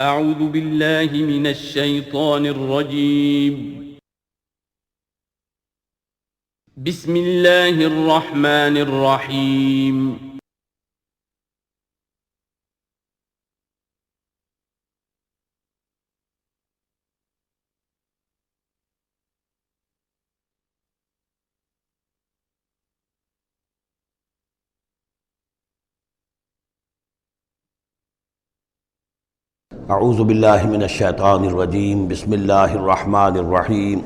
اعوذ باللہ من الشیطان الرجیم بسم اللہ الرحمن الرحیم اعوذ باللہ من الشیطان الرجیم بسم اللہ الرحمن الرحیم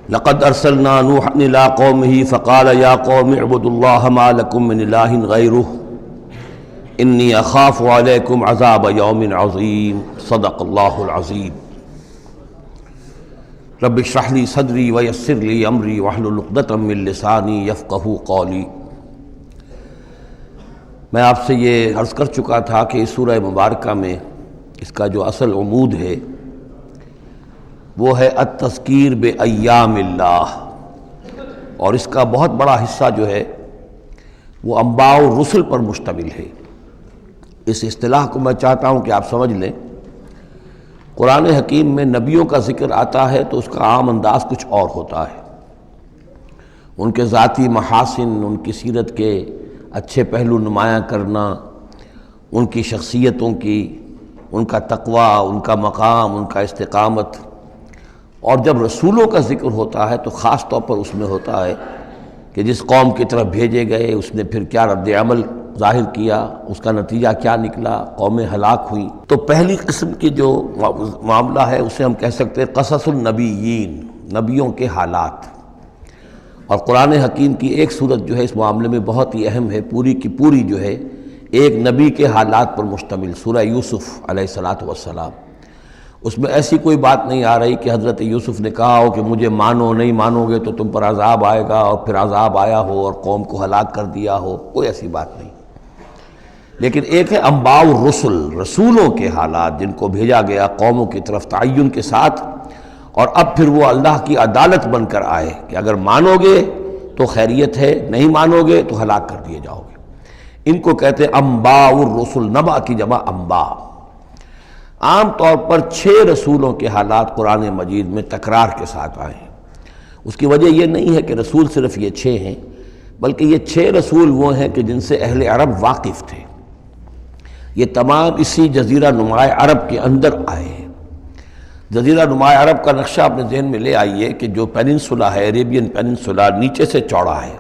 لقد ارسلنا نوحا الى قومه فقال یا قوم اعبدوا اللہ ما لکم من الہ غیرہ انی اخاف علیکم عذاب یوم عظیم صدق اللہ العظیم رب اشرح لی صدری ویسر لی امری واحلل عقدۃ من لسانی یفقہوا قولی۔ میں آپ سے یہ عرض کر چکا تھا کہ اس سورہ مبارکہ میں اس کا جو اصل عمود ہے وہ ہے التذکیر بایام اللہ، اور اس کا بہت بڑا حصہ جو ہے وہ انباء الرسل پر مشتمل ہے۔ اس اصطلاح کو میں چاہتا ہوں کہ آپ سمجھ لیں۔ قرآن حکیم میں نبیوں کا ذکر آتا ہے تو اس کا عام انداز کچھ اور ہوتا ہے، ان کے ذاتی محاسن، ان کی سیرت کے اچھے پہلو نمایاں کرنا، ان کی شخصیتوں کی، ان کا تقوی، ان کا مقام، ان کا استقامت۔ اور جب رسولوں کا ذکر ہوتا ہے تو خاص طور پر اس میں ہوتا ہے کہ جس قوم کی طرف بھیجے گئے اس نے پھر کیا رد عمل ظاہر کیا، اس کا نتیجہ کیا نکلا، قومیں ہلاک ہوئیں۔ تو پہلی قسم کی جو معاملہ ہے اسے ہم کہہ سکتے ہیں قصص النبیین، نبیوں کے حالات۔ اور قرآن حکیم کی ایک صورت جو ہے اس معاملے میں بہت ہی اہم ہے، پوری کی پوری جو ہے ایک نبی کے حالات پر مشتمل، سورہ یوسف علیہ السلام۔ اس میں ایسی کوئی بات نہیں آ رہی کہ حضرت یوسف نے کہا ہو کہ مجھے مانو، نہیں مانو گے تو تم پر عذاب آئے گا، اور پھر عذاب آیا ہو اور قوم کو ہلاک کر دیا ہو، کوئی ایسی بات نہیں۔ لیکن ایک ہے انباء الرسل، رسولوں کے حالات جن کو بھیجا گیا قوموں کی طرف تعین کے ساتھ، اور اب پھر وہ اللہ کی عدالت بن کر آئے کہ اگر مانو گے تو خیریت ہے، نہیں مانو گے تو ہلاک کر دیے جاؤ گے۔ ان کو کہتے ہیں انباء الرسل، نبأ کی جمع انباء۔ عام طور پر 6 رسولوں کے حالات قرآن مجید میں تکرار کے ساتھ آئے ہیں۔ اس کی وجہ یہ نہیں ہے کہ رسول صرف یہ 6 ہیں، بلکہ یہ 6 رسول وہ ہیں کہ جن سے اہل عرب واقف تھے۔ یہ تمام اسی جزیرہ نماء عرب کے اندر آئے ہیں۔ جزیرہ نماء عرب کا نقشہ اپنے ذہن میں لے آئیے کہ جو پیننسولا ہے، عریبین پیننسولا، نیچے سے چوڑا ہے،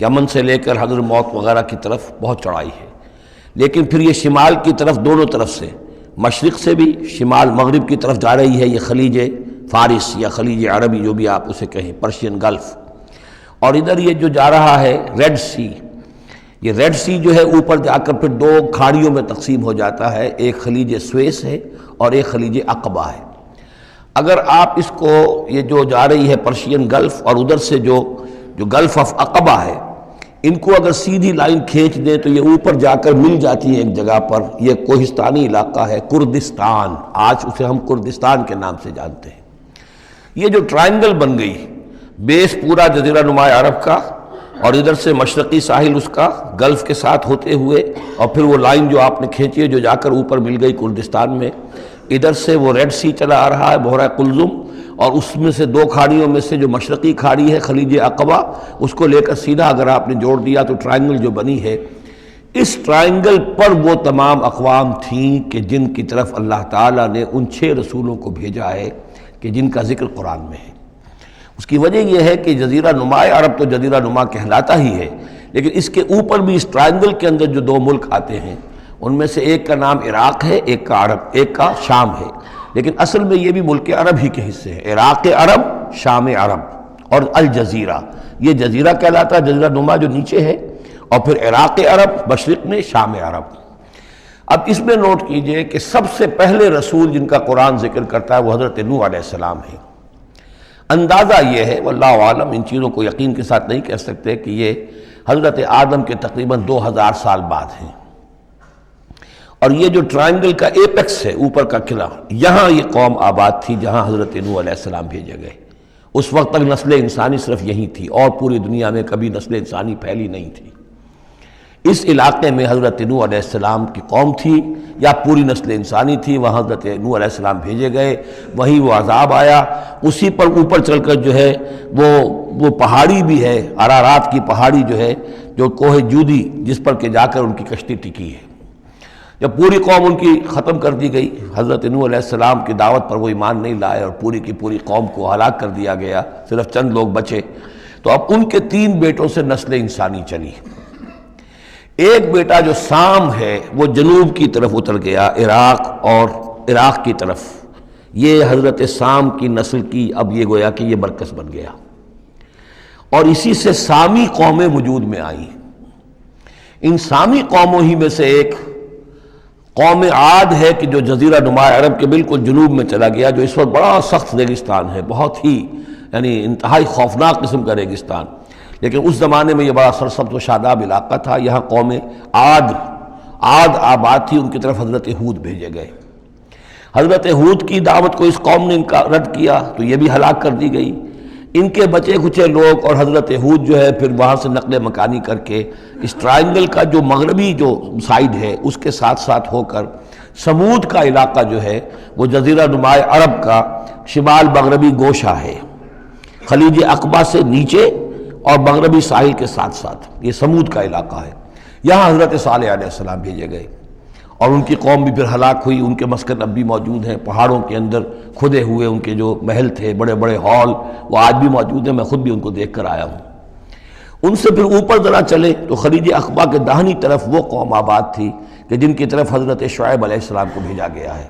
یمن سے لے کر حضر موت وغیرہ کی طرف بہت چڑھائی ہے، لیکن پھر یہ شمال کی طرف دونوں طرف سے، مشرق سے بھی شمال مغرب کی طرف جا رہی ہے یہ خلیج فارس یا خلیج عربی جو بھی آپ اسے کہیں، پرشین گلف۔ اور ادھر یہ جو جا رہا ہے ریڈ سی، یہ ریڈ سی جو ہے اوپر جا کر پھر 2 کھاڑیوں میں تقسیم ہو جاتا ہے، ایک خلیج سویس ہے اور ایک خلیج عقبہ ہے۔ اگر آپ اس کو یہ جو جا رہی ہے پرشین گلف اور ادھر سے جو گلف آف عقبہ ہے، ان کو اگر سیدھی لائن کھینچ دیں تو یہ اوپر جا کر مل جاتی ہے ایک جگہ پر۔ یہ کوہستانی علاقہ ہے، کردستان، آج اسے ہم کردستان کے نام سے جانتے ہیں۔ یہ جو ٹرائنگل بن گئی، بیس پورا جزیرہ نماء عرب کا، اور ادھر سے مشرقی ساحل اس کا گلف کے ساتھ ہوتے ہوئے، اور پھر وہ لائن جو آپ نے کھینچی ہے جو جا کر اوپر مل گئی کردستان میں، ادھر سے وہ ریڈ سی چلا آ رہا ہے، بحیرہ قلزم، اور اس میں سے 2 کھاڑیوں میں سے جو مشرقی کھاڑی ہے خلیج عقبہ، اس کو لے کر سیدھا اگر آپ نے جوڑ دیا تو ٹرائنگل جو بنی ہے، اس ٹرائنگل پر وہ تمام اقوام تھیں کہ جن کی طرف اللہ تعالیٰ نے ان 6 رسولوں کو بھیجا ہے کہ جن کا ذکر قرآن میں ہے۔ اس کی وجہ یہ ہے کہ جزیرہ نماء عرب تو جزیرہ نما کہلاتا ہی ہے، لیکن اس کے اوپر بھی اس ٹرائنگل کے اندر جو 2 ملک آتے ہیں، ان میں سے ایک کا نام عراق ہے، ایک کا عرب، ایک کا شام ہے، لیکن اصل میں یہ بھی ملک عرب ہی کے حصے ہیں، عراق عرب، شام عرب، اور الجزیرہ، یہ جزیرہ کہلاتا ہے، جزیرہ نما جو نیچے ہے، اور پھر عراق عرب مشرق میں، شام عرب۔ اب اس میں نوٹ کیجئے کہ سب سے پہلے رسول جن کا قرآن ذکر کرتا ہے وہ حضرت نوح علیہ السلام ہے۔ اندازہ یہ ہے، واللہ عالم، ان چیزوں کو یقین کے ساتھ نہیں کہہ سکتے، کہ یہ حضرت آدم کے تقریباً 2000 سال بعد ہیں۔ اور یہ جو ٹرائنگل کا ایپیکس ہے، اوپر کا قلعہ، یہاں یہ قوم آباد تھی جہاں حضرت نوح علیہ السلام بھیجے گئے۔ اس وقت تک نسل انسانی صرف یہی تھی، اور پوری دنیا میں کبھی نسل انسانی پھیلی نہیں تھی۔ اس علاقے میں حضرت نوح علیہ السلام کی قوم تھی یا پوری نسل انسانی تھی، وہاں حضرت نوح علیہ السلام بھیجے گئے، وہیں وہ عذاب آیا۔ اسی پر اوپر چل کر جو ہے وہ پہاڑی بھی ہے، ارارات کی پہاڑی جو ہے، جو کوہ جودی، جس پر کہ جا کر ان کی کشتی ٹکی ہے۔ جب پوری قوم ان کی ختم کر دی گئی، حضرت نوح علیہ السلام کی دعوت پر وہ ایمان نہیں لائے اور پوری کی پوری قوم کو ہلاک کر دیا گیا، صرف چند لوگ بچے، تو اب ان کے 3 بیٹوں سے نسل انسانی چلی۔ ایک بیٹا جو سام ہے وہ جنوب کی طرف اتر گیا، عراق کی طرف، یہ حضرت سام کی نسل کی اب یہ گویا کہ یہ مرکز بن گیا، اور اسی سے سامی قومیں وجود میں آئیں۔ ان سامی قوموں ہی میں سے ایک قوم عاد ہے کہ جو جزیرہ نما عرب کے بالکل جنوب میں چلا گیا، جو اس وقت بڑا سخت ریگستان ہے، بہت ہی یعنی انتہائی خوفناک قسم کا ریگستان، لیکن اس زمانے میں یہ بڑا سرسبز و شاداب علاقہ تھا۔ یہاں قوم عاد آباد تھی، ان کی طرف حضرت ہود بھیجے گئے۔ حضرت ہود کی دعوت کو اس قوم نے رد کیا تو یہ بھی ہلاک کر دی گئی۔ ان کے بچے کچے لوگ اور حضرت ہود جو ہے پھر وہاں سے نقل مکانی کر کے اس ٹرائنگل کا جو مغربی جو سائیڈ ہے اس کے ساتھ ساتھ ہو کر سمود کا علاقہ جو ہے وہ جزیرہ نما عرب کا شمال مغربی گوشہ ہے، خلیج عقبہ سے نیچے اور مغربی ساحل کے ساتھ ساتھ یہ سمود کا علاقہ ہے۔ یہاں حضرت صالح علیہ السلام بھیجے گئے اور ان کی قوم بھی پھر ہلاک ہوئی۔ ان کے مسکن اب بھی موجود ہیں، پہاڑوں کے اندر کھدے ہوئے ان کے جو محل تھے، بڑے بڑے ہال، وہ آج بھی موجود ہیں، میں خود بھی ان کو دیکھ کر آیا ہوں۔ ان سے پھر اوپر ذرا چلے تو خلیج عقبہ کے داہنی طرف وہ قوم آباد تھی کہ جن کی طرف حضرت شعیب علیہ السلام کو بھیجا گیا ہے۔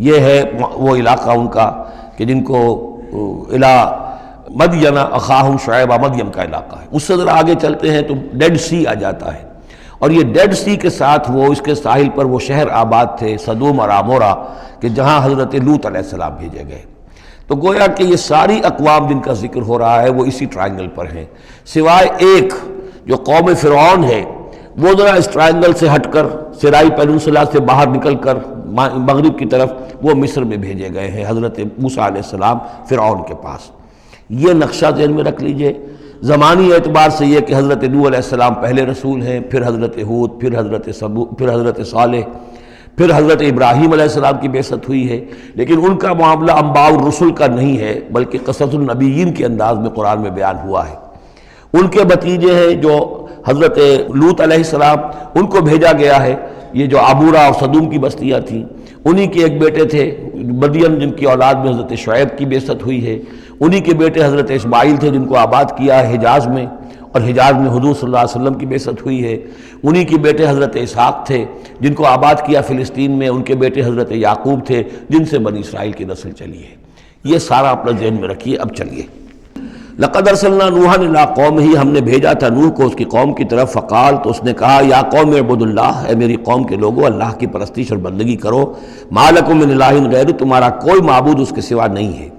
یہ ہے وہ علاقہ ان کا کہ جن کو مدین اخاہم شعیب، مدین کا علاقہ ہے۔ اس سے ذرا آگے چلتے ہیں تو ڈیڈ سی آ جاتا ہے، اور یہ ڈیڈ سی کے ساتھ وہ اس کے ساحل پر وہ شہر آباد تھے سدوم اور عمورہ کہ جہاں حضرت لوط علیہ السلام بھیجے گئے۔ تو گویا کہ یہ ساری اقوام جن کا ذکر ہو رہا ہے وہ اسی ٹرائنگل پر ہیں، سوائے ایک جو قوم فرعون ہے، وہ ذرا اس ٹرائنگل سے ہٹ کر سرائی پیننسولا سے باہر نکل کر مغرب کی طرف وہ مصر میں بھیجے گئے ہیں حضرت موسیٰ علیہ السلام فرعون کے پاس۔ یہ نقشہ ذہن میں رکھ لیجئے۔ زمانی اعتبار سے یہ کہ حضرت نوح علیہ السلام پہلے رسول ہیں، پھر حضرت ہود، پھر حضرت صالح، پھر حضرت ابراہیم علیہ السلام کی بعثت ہوئی ہے، لیکن ان کا معاملہ انباء الرسل کا نہیں ہے بلکہ قصص النبیین کے انداز میں قرآن میں بیان ہوا ہے۔ ان کے بھتیجے ہیں جو حضرت لوط علیہ السلام، ان کو بھیجا گیا ہے۔ یہ جو عمورہ اور صدوم کی بستیاں تھیں، انہی کے ایک بیٹے تھے مدین جن کی اولاد میں حضرت شعیب کی بعثت ہوئی ہے، انہی کے بیٹے حضرت اسماعیل تھے جن کو آباد کیا ہے حجاز میں، اور حجاز میں حضور صلی اللہ علیہ وسلم کی بعثت ہوئی ہے۔ انہی کے بیٹے حضرت اسحاق تھے جن کو آباد کیا فلسطین میں، ان کے بیٹے حضرت یعقوب تھے جن سے بنی اسرائیل کی نسل چلی ہے۔ یہ سارا اپنا ذہن میں رکھیے۔ اب چلیے، لقد ارسلنا نوحا الی قومہ، ہم نے بھیجا تھا نوح کو اس کی قوم کی طرف، فقال، تو اس نے کہا، یا قوم اعبدوا اللہ، اے میری قوم کے لوگو اللہ کی پرستش اور بندگی کرو، ما لکم من الہ غیرہ، تمہارا کوئی معبود اس کے سوا نہیں ہے،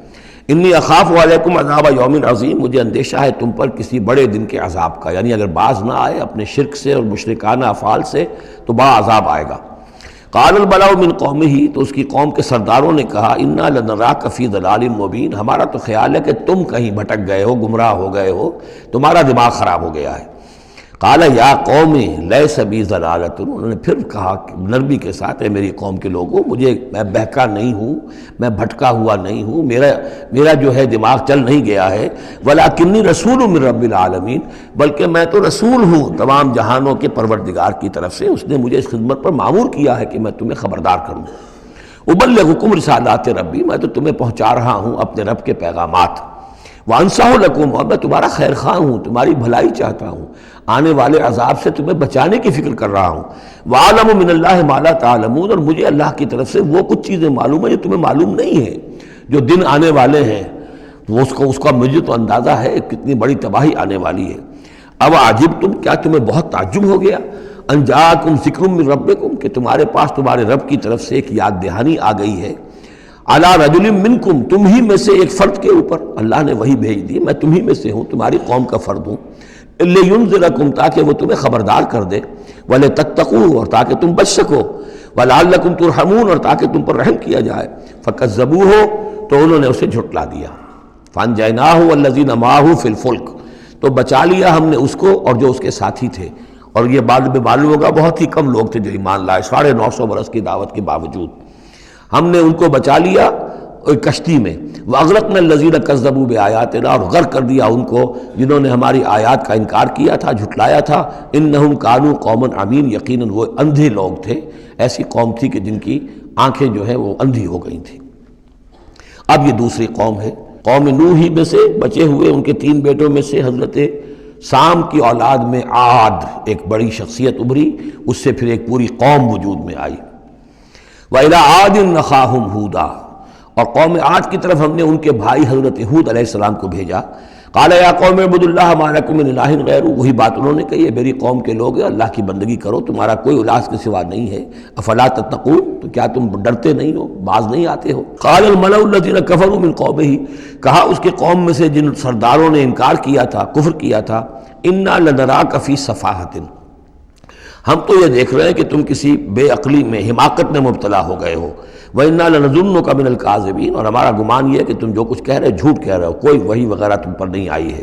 انی اخاف علیکم عذاب یوم عظیم، مجھے اندیشہ ہے تم پر کسی بڑے دن کے عذاب کا، یعنی اگر باز نہ آئے اپنے شرک سے اور مشرکانہ افعال سے تو بڑا عذاب آئے گا۔ قال الملأ من قومہ، تو اس کی قوم کے سرداروں نے کہا، انا لنراک فی ضلال مبین، ہمارا تو خیال ہے کہ تم کہیں بھٹک گئے ہو، گمراہ ہو گئے ہو، تمہارا دماغ خراب ہو گیا ہے۔ قال یا قوم لیس بی ضلالۃ، انہوں نے پھر کہا نرمی کے ساتھ، اے میری قوم کے لوگوں، میں بہکا نہیں ہوں، میں بھٹکا ہوا نہیں ہوں، میرا جو ہے دماغ چل نہیں گیا ہے، ولکنی رسول من رب العالمین، بلکہ میں تو رسول ہوں تمام جہانوں کے پروردگار کی طرف سے، اس نے مجھے اس خدمت پر مامور کیا ہے کہ میں تمہیں خبردار کروں۔ ابلغکم رسالات ربی، میں تو تمہیں پہنچا رہا ہوں اپنے رب کے پیغامات، وانصح لکم، اور میں تمہارا خیر خواہ ہوں، تمہاری بھلائی چاہتا ہوں، آنے والے عذاب سے تمہیں بچانے کی فکر کر رہا ہوں۔ وَعَلَمُ مِنَ اللَّهِ مَا لَا تَعْلَمُونَ، اور مجھے اللہ کی طرف سے وہ کچھ چیزیں معلوم ہیں جو تمہیں معلوم نہیں ہیں، جو دن آنے والے ہیں وہ اس کا مجھے تو اندازہ ہے کتنی بڑی تباہی آنے والی ہے۔ اب عجبتم، کیا تمہیں بہت تعجب ہو گیا، ان جاءکم ذکر من ربکم، کہ تمہارے پاس تمہارے رب کی طرف سے ایک یاد دہانی آ گئی ہے، علی رجل منکم، تم ہی میں سے ایک فرد کے اوپر اللہ نے وہی بھیج دی، میں تم ہی میں سے ہوں، تمہاری قوم کا فرد ہوں، لینذرکم، تاکہ وہ تمہیں خبردار کر دے، ولتتقوا، اور تاکہ تم بچ سکو، ولعلکم ترحمون، اور تاکہ تم پر رحم کیا جائے، فکذبوہ، تو انہوں نے اسے جھٹلا دیا، فانجیناہ والذین معہ فی الفلک، تو بچا لیا ہم نے اس کو اور جو اس کے ساتھی تھے، اور یہ بعد میں معلوم ہوگا بہت ہی کم لوگ تھے جو ایمان لائے 950 برس کی دعوت کے باوجود۔ ہم نے ان کو بچا لیا ایک کشتی میں، وَأَغْرَقْنَا الَّذِينَ كَذَّبُوا بِآيَاتِنَا، اور غرق کر دیا ان کو جنہوں نے ہماری آیات کا انکار کیا تھا، جھٹلایا تھا۔ إِنَّهُمْ كَانُوا قَوْمًا عَمِينَ، یقیناً وہ اندھے لوگ تھے، ایسی قوم تھی کہ جن کی آنکھیں جو ہیں وہ اندھی ہو گئی تھیں۔ اب یہ دوسری قوم ہے، قوم نوح ہی میں سے بچے ہوئے ان کے 3 بیٹوں میں سے حضرت سام کی اولاد میں عاد ایک بڑی شخصیت ابھری، اس سے پھر ایک پوری قوم وجود میں آئی۔ وَإِلَىٰ عَادٍ أَخَاهُمْ هُودًا، اور قوم عاد کی طرف ہم نے ان کے بھائی حضرت ہود علیہ السلام کو بھیجا۔ قَالَ يَا قَوْمِ اعْبُدُوا اللَّهَ مَا لَكُم مِّنْ إِلَٰهٍ غَيْرُهُ، وہی بات انہوں نے کہی ہے، میری قوم کے لوگ اللہ کی بندگی کرو، تمہارا کوئی الہ کے سوا نہیں ہے۔ أَفَلَا تَتَّقُونَ، تو کیا تم ڈرتے نہیں ہو، باز نہیں آتے ہو؟ قَالَ الْمَلَأُ الَّذِينَ كَفَرُوا مِنْ قَوْمِهِ، کہا اس کے قوم میں سے جن سرداروں نے انکار کیا تھا، کفر کیا تھا، إِنَّا لَنَرَاكَ فِي سَفَاهَةٍ، ہم تو یہ دیکھ رہے ہیں کہ تم کسی بے عقلی میں، حماقت میں مبتلا ہو گئے ہو۔ وَإِنَّا لَنَظُنُّكَ مِنَ الْكَاذِبِينَ، اور ہمارا گمان یہ ہے کہ تم جو کچھ کہہ رہے ہو جھوٹ کہہ رہے ہو، کوئی وحی وغیرہ تم پر نہیں آئی ہے۔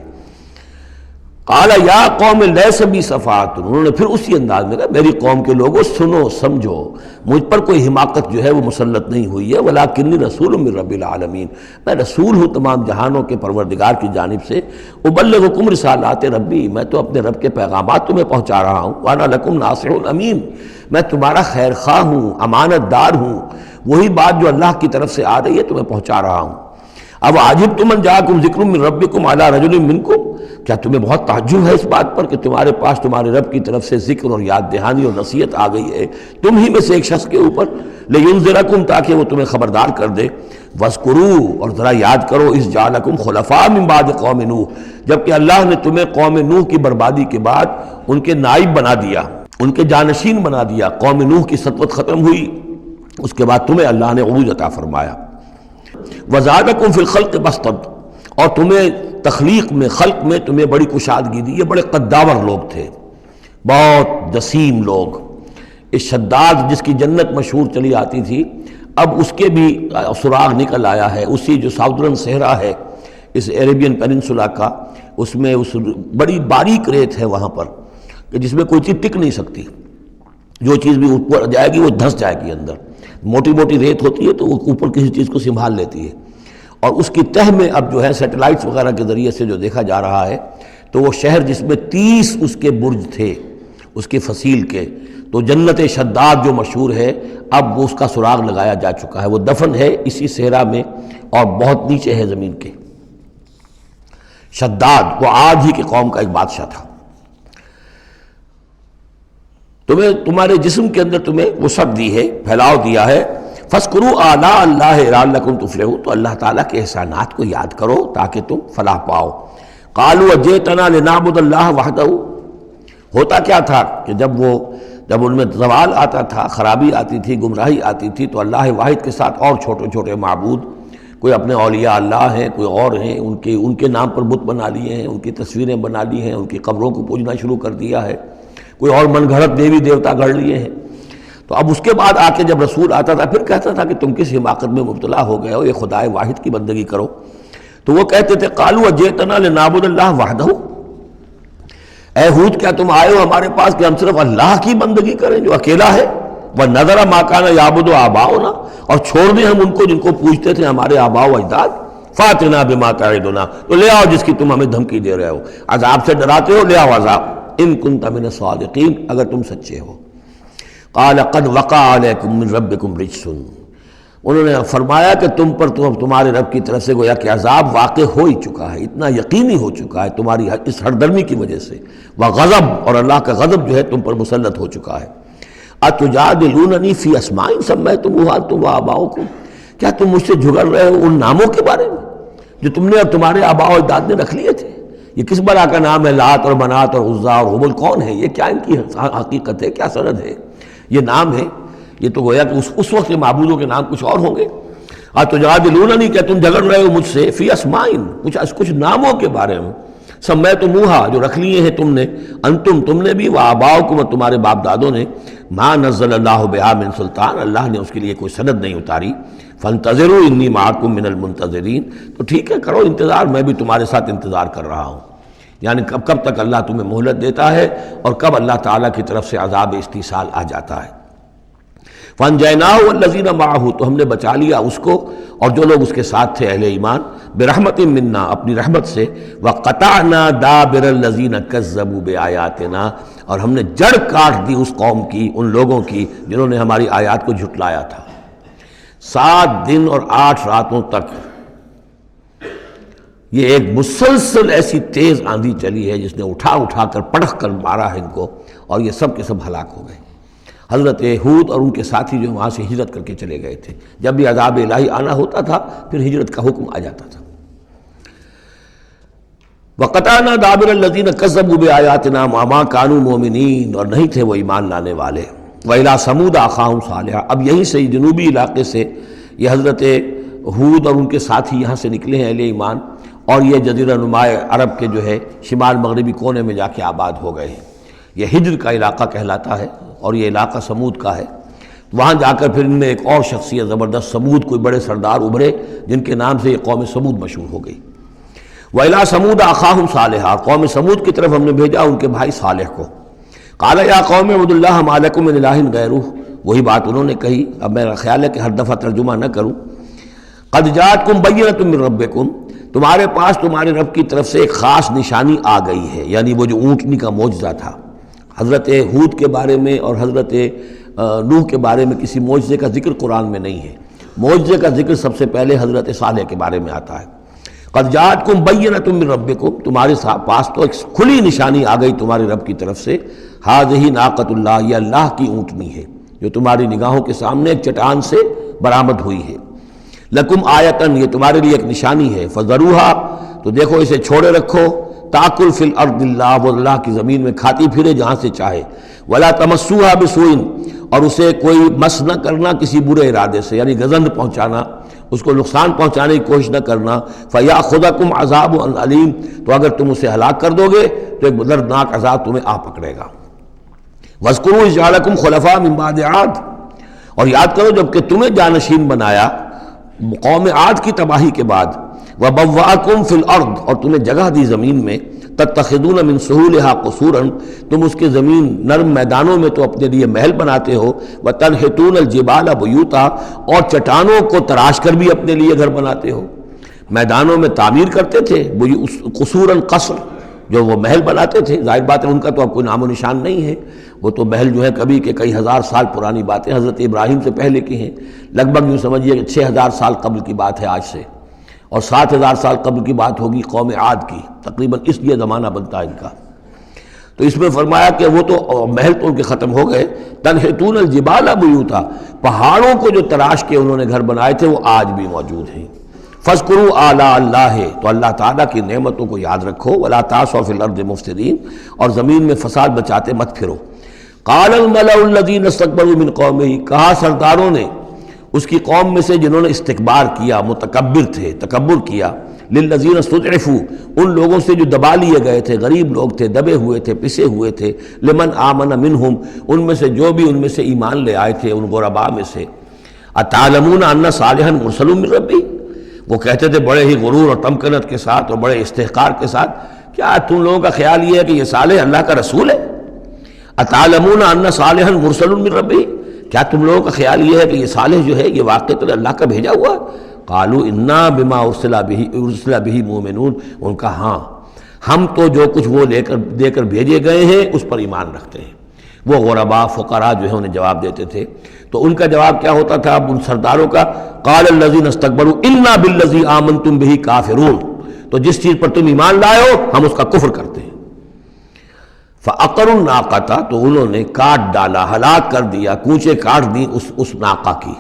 قَالَ يَا قَوْمِ لَيْسَ بِي سَفَاهَةٌ، انہوں نے پھر اسی انداز میں کہا میری قوم کے لوگوں سنو سمجھو، مجھ پر کوئی حماقت جو ہے وہ مسلط نہیں ہوئی ہے، وَلَٰكِنِّي رَسُولٌ مِّن رَّبِّ الْعَالَمِينَ، میں رسول ہوں تمام جہانوں کے پروردگار کی جانب سے۔ أُبَلِّغُكُمْ رِسَالَاتِ رَبِّي، میں تو اپنے رب کے پیغامات تمہیں پہنچا رہا ہوں۔ وَأَنَا لَكُمْ نَاصِحٌ أَمِينٌ، میں تمہارا خیر خواہ ہوں، امانت دار ہوں، وہی بات جو اللہ کی طرف سے آ رہی ہے تمہیں پہنچا رہا ہوں۔ اب عجبتم ان جاءکم ذکر من ربکم علی رجل منکم، کیا تمہیں بہت تعجب ہے اس بات پر کہ تمہارے پاس تمہارے رب کی طرف سے ذکر اور یاد دہانی اور نصیحت آ گئی ہے تم ہی میں سے ایک شخص کے اوپر، لینذرکم، تاکہ وہ تمہیں خبردار کر دے، واذکروا، اور ذرا یاد کرو، اذ جعلکم خلفاء من بعد قوم نوح، جبکہ اللہ نے تمہیں قوم نوح کی بربادی کے بعد ان کے نائب بنا دیا، ان کے جانشین بنا دیا۔ قوم نوح کی سطوت ختم ہوئی، اس کے بعد تمہیں اللہ نے عروج عطا فرمایا۔ وزادکم فی الخلق بسطۃ، اور تمہیں تخلیق میں، خلق میں تمہیں بڑی کشادگی دی۔ یہ بڑے قداور لوگ تھے، بہت جسیم لوگ۔ اس شداد جس کی جنت مشہور چلی آتی تھی، اب اس کے بھی سراغ نکل آیا ہے۔ اسی جو ساؤدرن صحرا ہے اس عربین پیننسولا کا، اس میں اس بڑی باریک ریت ہے وہاں پر کہ جس میں کوئی چیز ٹک نہیں سکتی، جو چیز بھی اوپر جائے گی وہ دھنس جائے گی اندر۔ موٹی موٹی ریت ہوتی ہے تو وہ اوپر کسی چیز کو سنبھال لیتی ہے، اور اس کی تہ میں اب جو ہے سیٹلائٹس وغیرہ کے ذریعے سے جو دیکھا جا رہا ہے، تو وہ شہر جس میں 30 اس کے برج تھے اس کے فصیل کے، تو جنت شداد جو مشہور ہے اب وہ اس کا سراغ لگایا جا چکا ہے، وہ دفن ہے اسی صحرا میں اور بہت نیچے ہے زمین کے۔ شداد وہ عاد ہی کی قوم کا ایک بادشاہ تھا۔ تمہیں تمہارے جسم کے اندر تمہیں وسعت دی ہے، پھیلاؤ دیا ہے۔ فَاذْكُرُوا آلَاءَ اللَّهِ لَعَلَّكُمْ تُفْلِحُونَ، تو اللہ تعالیٰ کے احسانات کو یاد کرو تاکہ تم فلاح پاؤ۔ قَالُوا أَجِئْتَنَا لِنَعْبُدَ اللَّهَ وَحْدَهُ، ہوتا کیا تھا کہ جب ان میں زوال آتا تھا، خرابی آتی تھی، گمراہی آتی تھی، تو اللہ واحد کے ساتھ اور چھوٹے چھوٹے معبود، کوئی اپنے اولیاء اللہ ہیں، کوئی اور ہیں، ان کے نام پر بت بنا لیے ہیں، ان کی تصویریں بنا لی ہیں، ان کی قبروں کو پوجنا شروع کر دیا ہے، کوئی اور من گھڑت دیوی دیوتا گھڑ لیے ہیں۔ تو اب اس کے بعد آ کے جب رسول آتا تھا پھر کہتا تھا کہ تم کس حماقت میں مبتلا ہو گئے ہو، یہ خدائے واحد کی بندگی کرو۔ تو وہ کہتے تھے قالوا اجئتنا لنعبد اللہ وحدہ، اے ہود کیا تم آئے ہو ہمارے پاس کہ ہم صرف اللہ کی بندگی کریں جو اکیلا ہے، وَنَذَرَ مَا كَانَ يَعْبُدُ آبَاؤُنَا، اور چھوڑ دیں ہم ان کو جن کو پوجتے تھے ہمارے آباء و اجداد۔ فَأْتِنَا بِمَا تَعِدُنَا، تو لے آؤ جس کی تم ہمیں دھمکی دے رہے ہو، عذاب سے ڈراتے ہو، لے آؤ عذاب، ان كنت من الصادقین، اگر تم سچے ہو۔ قال قد وقع علیکم من ربکم رجس، انہوں نے فرمایا کہ تم پر تمہارے رب کی طرف سے گویا کہ عذاب واقع ہو ہی چکا ہے، اتنا یقینی ہو چکا ہے تمہاری اس ہردرمی کی وجہ سے، وغضب، اور اللہ کا غضب جو ہے تم پر مسلط ہو چکا ہے۔ اتجادلوننی فی اسماء سمیتموہا انتم وآباؤکم، کیا تم مجھ سے جھگڑ رہے ہو ان ناموں کے بارے میں جو تم نے اور تمہارے آباء و اجداد نے رکھ لیے تھے؟ یہ کس بلا کا نام ہے؟ لات اور منات اور عزا اور ہبل کون ہے یہ؟ کیا ان کی حقیقت ہے؟ کیا سند ہے؟ یہ نام ہے، یہ تو گویا کہ اس وقت کے معبودوں کے نام کچھ اور ہوں گے۔ اتجادلوننی، کیا تم جھگڑ رہے ہو مجھ سے فی اسماء، کچھ ناموں کے بارے میں، سمیتموہا، جو رکھ لیے ہیں تم نے، انتم، تم نے بھی، وآباؤکم، اور تمہارے باپ دادوں نے، ما نزل اللہ بہا من سلطان، اللہ نے اس کے لیے کوئی سند نہیں اتاری۔ فانتظروا انی معکم من المنتظرین، تو ٹھیک ہے کرو انتظار، میں بھی تمہارے ساتھ انتظار کر رہا ہوں۔ یعنی کب تک اللہ تمہیں مہلت دیتا ہے اور کب اللہ تعالیٰ کی طرف سے عذاب استیصال آ جاتا ہے۔ فَأَنْجَيْنَاهُ وَالَّذِينَ مَعَهُ، تو ہم نے بچا لیا اس کو اور جو لوگ اس کے ساتھ تھے اہل ایمان، بِرَحْمَةٍ مِنَّا، اپنی رحمت سے، وَقَطَعْنَا دَابِرَ الَّذِينَ كَذَّبُوا بِآيَاتِنَا، اور ہم نے جڑ کاٹ دی اس قوم کی، ان لوگوں کی جنہوں نے ہماری آیات کو جھٹلایا تھا۔ 7 دن اور 8 راتوں تک یہ ایک مسلسل ایسی تیز آندھی چلی ہے جس نے اٹھا کر پٹخ کر مارا ہے ان کو، اور یہ سب کے سب ہلاک ہو گئے۔ حضرت ہود اور ان کے ساتھی جو وہاں سے ہجرت کر کے چلے گئے تھے، جب بھی عذاب الہی آنا ہوتا تھا پھر ہجرت کا حکم آ جاتا تھا۔ وَقَطَعْنَا دَابِرَ الَّذِينَ كَذَّبُوا بِآيَاتِنَا وَمَا كَانُوا مُؤْمِنِينَ، اور نہیں تھے وہ ایمان لانے والے۔ وَإِلَىٰ ثَمُودَ أَخَاهُمْ صَالِحًا، اب یہیں سے جنوبی علاقے سے یہ حضرت ہود اور ان کے ساتھی یہاں سے نکلے ہیں اہل ایمان، اور یہ جزیرہ نما عرب کے جو ہے شمال مغربی کونے میں جا کے آباد ہو گئے ہیں۔ یہ ہجر کا علاقہ کہلاتا ہے اور یہ علاقہ سمود کا ہے۔ وہاں جا کر پھر ان میں ایک اور شخصیت زبردست سمود کوئی بڑے سردار ابھرے جن کے نام سے یہ قوم سمود مشہور ہو گئی۔ وَإِلَىٰ ثَمُودَ أَخَاهُمْ صَالِحًا، قوم سمود کی طرف ہم نے بھیجا ان کے بھائی صالح کو۔ قَالَ يَا قَوْمِ اعْبُدُوا اللَّهَ مَا لَكُم مِّنْ إِلَٰهٍ غَيْرُهُ، وہی بات انہوں نے کہی، اب میرا خیال ہے کہ ہر دفعہ ترجمہ نہ کروں۔ قَدْ جَاءَتْكُمْ بَيِّنَةٌ مِّن رَبِّكُمْ، تمہارے پاس تمہارے رب کی طرف سے ایک خاص نشانی آ گئی ہے، یعنی وہ جو اونٹنی کا معجزہ تھا۔ حضرت ہود کے بارے میں اور حضرت نوح کے بارے میں کسی معجزے کا ذکر قرآن میں نہیں ہے، معجزے کا ذکر سب سے پہلے حضرت صالح کے بارے میں آتا ہے۔ قد جاءتکم بینۃ من ربکم، تمہارے پاس تو ایک کھلی نشانی آ گئی تمہاری رب کی طرف سے۔ ھذہ ناقۃ اللہ، یہ اللہ کی اونٹنی ہے جو تمہاری نگاہوں کے سامنے ایک چٹان سے برآمد ہوئی ہے۔ لکم آیتن، یہ تمہارے لیے ایک نشانی ہے۔ فذروھا، تو دیکھو اسے چھوڑے رکھو۔ تاکل فی الارض اللہ، وہ اللہ کی زمین میں کھاتی پھرے جہاں سے چاہے۔ ولا تمسوها بسوء، اور اسے کوئی مس نہ کرنا کسی برے ارادے سے، یعنی گزند پہنچانا، اس کو نقصان پہنچانے کی کوشش نہ کرنا۔ فیاخذکم عذاب علیم، تو اگر تم اسے ہلاک کر دو گے تو ایک دردناک عذاب تمہیں آ پکڑے گا۔ واذکروا اذ جعلکم خلفاء من بعد عاد، اور یاد کرو جب کہ تمہیں جانشین بنایا قوم عاد کی تباہی کے بعد۔ وبوأکم فی الارض، اور تمہیں جگہ دی زمین میں۔ تتخذون من سہولها قصورا، تم اس کے زمین نرم میدانوں میں تو اپنے لیے محل بناتے ہو۔ وتنحتون الجبال بیوتا، اور چٹانوں کو تراش کر بھی اپنے لیے گھر بناتے ہو۔ میدانوں میں تعمیر کرتے تھے قصورا، قصر جو وہ محل بناتے تھے، ظاہر بات ہے ان کا تو اب کوئی نام و نشان نہیں ہے، وہ تو محل جو ہے کبھی کے کئی ہزار سال پرانی باتیں حضرت ابراہیم سے پہلے کی ہیں، لگ بھگ یوں سمجھیے کہ 6000 سال قبل کی بات ہے آج سے، اور 7000 سال قبل کی بات ہوگی قوم عاد کی، تقریباً اس لیے زمانہ بنتا ہے ان کا۔ تو اس میں فرمایا کہ وہ تو محل تو ان کے ختم ہو گئے۔ تنحتون الجبال بیوتا، پہاڑوں کو جو تراش کے انہوں نے گھر بنائے تھے وہ آج بھی موجود ہیں۔ فاذکروا آلاء اللہ، تو اللہ تعالیٰ کی نعمتوں کو یاد رکھو۔ ولا تعثوا فی الارض مفسدین، اور زمین میں فساد بچاتے مت پھرو۔ قال الملأ الذین استکبروا من قومہ، کہا سرداروں نے اس کی قوم میں سے جنہوں نے استکبار کیا، متکبر تھے، تکبر کیا، للذین استضعفوا، ان لوگوں سے جو دبا لیے گئے تھے، غریب لوگ تھے، دبے ہوئے تھے، پسے ہوئے تھے، لمن آمن منہم، ان میں سے جو بھی ان میں سے ایمان لے آئے تھے ان غرباء میں سے۔ اتعلمون ان صالحا مرسل من ربی، وہ کہتے تھے بڑے ہی غرور اور تمکنت کے ساتھ اور بڑے استحقار کے ساتھ، کیا تم لوگوں کا خیال یہ ہے کہ یہ صالح اللہ کا رسول ہے؟ اتعلمون ان صالحا مرسل من ربی، کیا تم لوگوں کا خیال یہ ہے کہ یہ صالح جو ہے یہ واقعی تو اللہ کا بھیجا ہوا؟ قالوا انا بما ارسل به مؤمنون، ان کا ہاں ہم تو جو کچھ وہ دے کر بھیجے گئے ہیں اس پر ایمان رکھتے ہیں۔ وہ غرباء فقراء جو ہے انہیں جواب دیتے تھے، تو ان کا جواب کیا ہوتا تھا اب ان سرداروں کا؟ قال الذین استکبروا انا بالذی آمنتم به کافرون، تو جس چیز پر تم ایمان لائے ہو ہم اس کا کفر کرتے ہیں۔ فعقروا الناقۃ، تو انہوں نے کاٹ ڈالا، ہلاک کر دیا، کوچے کاٹ دی اس ناقہ کی۔